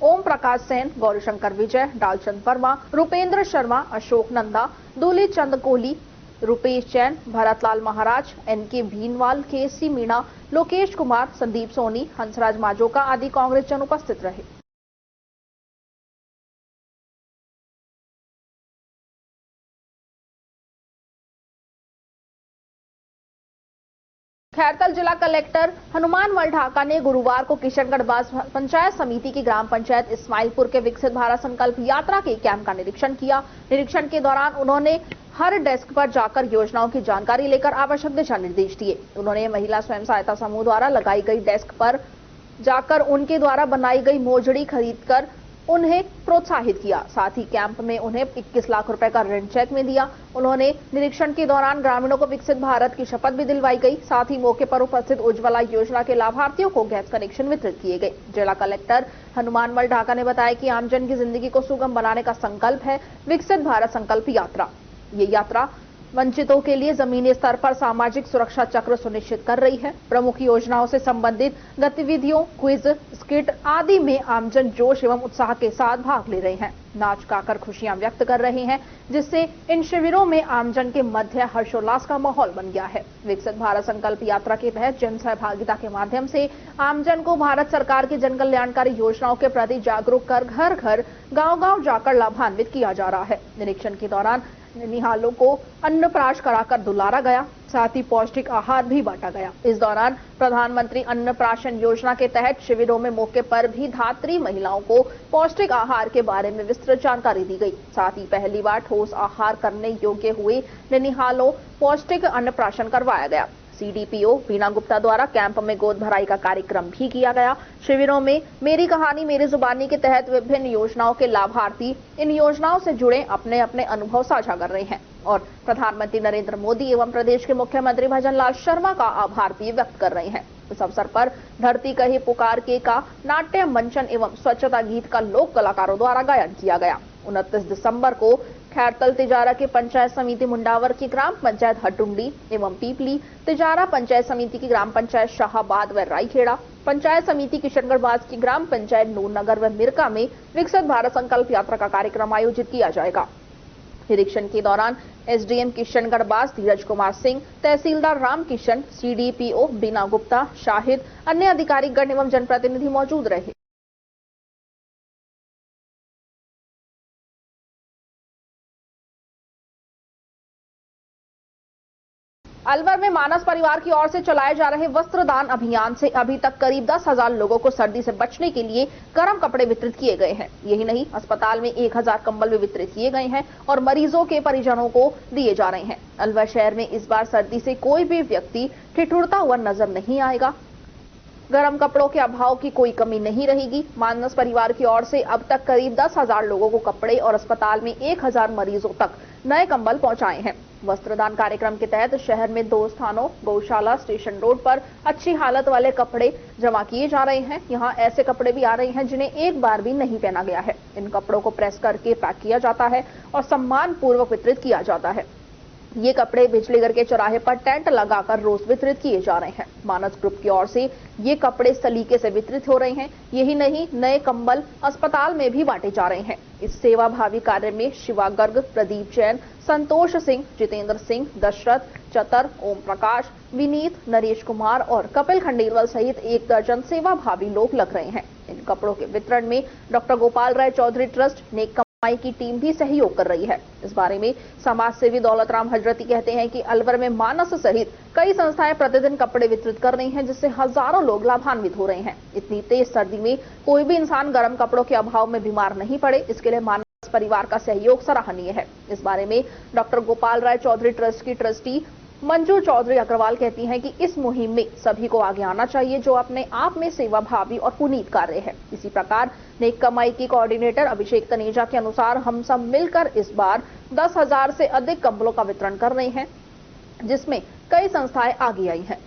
Speaker 1: ओम प्रकाश सेन, गौरीशंकर विजय, डालचंद वर्मा, रूपेंद्र शर्मा, अशोक नंदा, दूली चंद कोहली, रुपेश जैन, भरतलाल महाराज, एनके भीनवाल, केसी मीणा, लोकेश कुमार, संदीप सोनी, हंसराज माजोका आदि कांग्रेस जन उपस्थित रहे। खैरतल जिला कलेक्टर हनुमानमल ढाका ने गुरुवार को किशनगढ़ बास पंचायत समिति की ग्राम पंचायत इस्माइलपुर के विकसित भारत संकल्प यात्रा के कैंप का निरीक्षण किया। निरीक्षण के दौरान उन्होंने हर डेस्क पर जाकर योजनाओं की जानकारी लेकर आवश्यक दिशा निर्देश दिए। उन्होंने महिला स्वयं सहायता समूह द्वारा लगाई गई डेस्क पर जाकर उनके द्वारा बनाई गई मोजड़ी खरीदकर उन्हें प्रोत्साहित किया। साथ ही कैंप में उन्हें 21 लाख रुपए का ऋण चेक में दिया। उन्होंने निरीक्षण के दौरान ग्रामीणों को विकसित भारत की शपथ भी दिलवाई गई। साथ ही मौके पर उपस्थित उज्ज्वला योजना के लाभार्थियों को गैस कनेक्शन वितरित किए गए। जिला कलेक्टर हनुमानमल ढाका ने बताया कि आमजन की जिंदगी को सुगम बनाने का संकल्प है विकसित भारत संकल्प यात्रा। ये यात्रा वंचितों के लिए जमीनी स्तर पर सामाजिक सुरक्षा चक्र सुनिश्चित कर रही है। प्रमुख योजनाओं से संबंधित गतिविधियों, क्विज, स्किट आदि में आमजन जोश एवं उत्साह के साथ भाग ले रहे हैं, नाच गाकर खुशियां व्यक्त कर रहे हैं, जिससे इन शिविरों में आमजन के मध्य हर्षोल्लास का माहौल बन गया है। विकसित भारत संकल्प यात्रा के तहत जन सहभागिता के माध्यम से आमजन को भारत सरकार की जन कल्याणकारी योजनाओं के प्रति जागरूक कर घर घर, गांव-गांव जाकर लाभान्वित किया जा रहा है। निरीक्षण के दौरान निहालों को अन्नप्राश कराकर दुलारा गया, साथ ही पौष्टिक आहार भी बांटा गया। इस दौरान प्रधानमंत्री अन्नप्राशन योजना के तहत शिविरों में मौके पर भी धात्री महिलाओं को पौष्टिक आहार के बारे में विस्तृत जानकारी दी गई। साथ ही पहली बार ठोस आहार करने योग्य हुए निहालों पौष्टिक अन्नप्राशन करवाया गया। सीडीपीओ बीना गुप्ता द्वारा कैंप में गोद भराई का कार्यक्रम भी किया गया। शिविरों में मेरी कहानी मेरी जुबानी के तहत विभिन्न योजनाओं के लाभार्थी इन योजनाओं से जुड़े अपने अपने अनुभव साझा कर रहे हैं और प्रधानमंत्री नरेंद्र मोदी एवं प्रदेश के मुख्यमंत्री भजनलाल शर्मा का आभार भी व्यक्त कर रहे हैं। इस अवसर पर धरती कही पुकार के का नाट्य मंचन एवं स्वच्छता गीत का लोक कलाकारों द्वारा गायन किया गया। 29 दिसंबर को खैरतल तिजारा के पंचायत समिति मुंडावर की ग्राम पंचायत हटुंडी एवं पीपली, तिजारा पंचायत समिति की ग्राम पंचायत शाहाबाद व रायखेड़ा, पंचायत समिति किशनगढ़ बास की ग्राम पंचायत नूरनगर व मिरका में विकसित भारत संकल्प यात्रा का कार्यक्रम आयोजित किया जाएगा। निरीक्षण के दौरान एसडीएम किशनगढ़ बास धीरज कुमार सिंह, तहसीलदार राम किशन, सीडीपीओ बीना गुप्ता, शाहिद, अन्य अधिकारीगण एवं जनप्रतिनिधि मौजूद रहे। अलवर में मानस परिवार की ओर से चलाए जा रहे वस्त्रदान अभियान से अभी तक करीब 10,000 लोगों को सर्दी से बचने के लिए गर्म कपड़े वितरित किए गए हैं। यही नहीं, अस्पताल में 1000 कंबल भी वितरित किए गए हैं और मरीजों के परिजनों को दिए जा रहे हैं। अलवर शहर में इस बार सर्दी से कोई भी व्यक्ति ठिठुरता हुआ नजर नहीं आएगा। गर्म कपड़ों के अभाव की कोई कमी नहीं रहेगी। मानस परिवार की ओर से अब तक करीब 10,000 लोगों को कपड़े और अस्पताल में 1000 मरीजों तक नए कंबल पहुंचाए हैं। वस्त्रदान कार्यक्रम के तहत शहर में 2 स्थानों गौशाला स्टेशन रोड पर अच्छी हालत वाले कपड़े जमा किए जा रहे हैं। यहां ऐसे कपड़े भी आ रहे हैं जिन्हें एक बार भी नहीं पहना गया है। इन कपड़ों को प्रेस करके पैक किया जाता है और सम्मान पूर्वक वितरित किया जाता है। ये कपड़े बिजलीघर के चौराहे पर टेंट लगाकर रोज वितरित किए जा रहे हैं। मानस ग्रुप की ओर से ये कपड़े सलीके से वितरित हो रहे हैं। यही नहीं, नए कंबल अस्पताल में भी बांटे जा रहे हैं। इस सेवाभावी कार्य में शिवा गर्ग, प्रदीप जैन, संतोष सिंह, जितेंद्र सिंह, दशरथ, चतर, ओम प्रकाश, विनीत, नरेश कुमार और कपिल खंडेलवाल सहित 1 दर्जन सेवाभावी लोग लग रहे हैं। इन कपड़ों के वितरण में डॉक्टर गोपाल राय चौधरी ट्रस्ट नेक कमाई की टीम भी सहयोग कर रही है। इस बारे में समाज सेवी दौलत राम हजरती कहते हैं कि अलवर में मानस सहित कई संस्थाएं प्रतिदिन कपड़े वितरित कर रही हैं, जिससे हजारों लोग लाभान्वित हो रहे हैं। इतनी तेज सर्दी में कोई भी इंसान गर्म कपड़ों के अभाव में बीमार नहीं पड़े, इसके लिए मानस परिवार का सहयोग सराहनीय है। इस बारे में डॉक्टर गोपाल राय चौधरी ट्रस्ट की ट्रस्टी मंजू चौधरी अग्रवाल कहती हैं कि इस मुहिम में सभी को आगे आना चाहिए जो अपने आप में सेवाभावी और पुनीत कार्य है। इसी प्रकार नेक कमाई की कोऑर्डिनेटर अभिषेक तनेजा के अनुसार हम सब मिलकर इस बार 10,000 से अधिक कंबलों का वितरण कर रहे हैं, जिसमें कई संस्थाएं आगे आई हैं।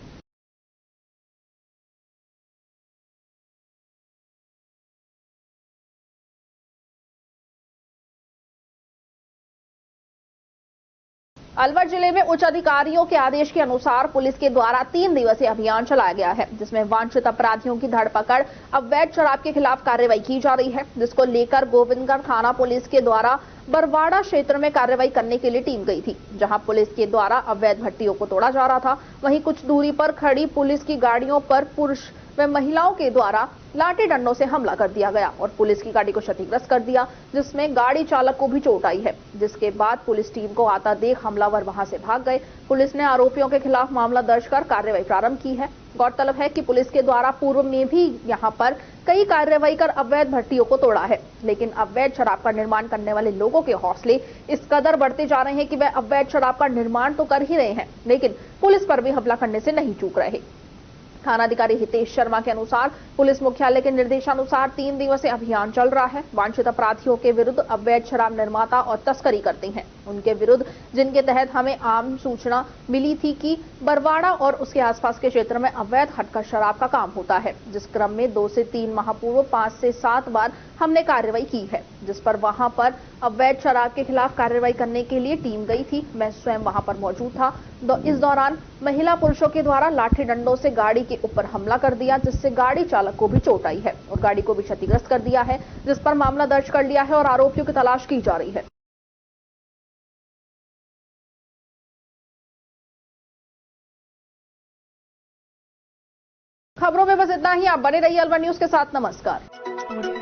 Speaker 1: अलवर जिले में उच्च अधिकारियों के आदेश के अनुसार पुलिस के द्वारा 3 दिवसीय अभियान चलाया गया है, जिसमें वांछित अपराधियों की धरपकड़, अवैध शराब के खिलाफ कार्रवाई की जा रही है, जिसको लेकर गोविंदगढ़ थाना पुलिस के द्वारा बरवाड़ा क्षेत्र में कार्रवाई करने के लिए टीम गई थी, जहां पुलिस के द्वारा अवैध भट्टियों को तोड़ा जा रहा था। वहीं कुछ दूरी पर खड़ी पुलिस की गाड़ियों पर पुरुष व महिलाओं के द्वारा लाठी डंडों से हमला कर दिया गया और पुलिस की गाड़ी को क्षतिग्रस्त कर दिया, जिसमें गाड़ी चालक को भी चोट आई है। जिसके बाद पुलिस टीम को आता देख हमलावर वहां से भाग गए। पुलिस ने आरोपियों के खिलाफ मामला दर्ज कर कार्रवाई प्रारंभ की है। गौरतलब है कि पुलिस के द्वारा पूर्व में भी यहां पर कई कार्रवाई कर अवैध भट्टियों को तोड़ा है, लेकिन अवैध शराब का निर्माण करने वाले लोगों के हौसले इस कदर बढ़ते जा रहे हैं कि वह अवैध शराब का निर्माण तो कर ही रहे हैं, लेकिन पुलिस पर भी हमला करने से नहीं चूक रहे। थानाधिकारी हितेश शर्मा के अनुसार पुलिस मुख्यालय के निर्देशानुसार 3 दिवसीय अभियान चल रहा है। वांछित अपराधियों के विरुद्ध अवैध शराब निर्माता और तस्करी करते हैं उनके विरुद्ध, जिनके तहत हमें आम सूचना मिली थी कि बरवाड़ा और उसके आसपास के क्षेत्र में अवैध हटकर शराब का काम होता है, जिस क्रम में 2 से 3 माह पूर्व 5 से 7 बार हमने कार्रवाई की है, जिस पर वहां पर अवैध शराब के खिलाफ कार्रवाई करने के लिए टीम गई थी। मैं स्वयं वहां पर मौजूद था। इस दौरान महिला पुरुषों के द्वारा लाठी डंडों से गाड़ी के ऊपर हमला कर दिया, जिससे गाड़ी चालक को भी चोट आई है और गाड़ी को भी क्षतिग्रस्त कर दिया है, जिस पर मामला दर्ज कर लिया है और आरोपियों की तलाश की जा रही है। खबरों में बस इतना ही। आप बने रहिए अलवर न्यूज के साथ। नमस्कार।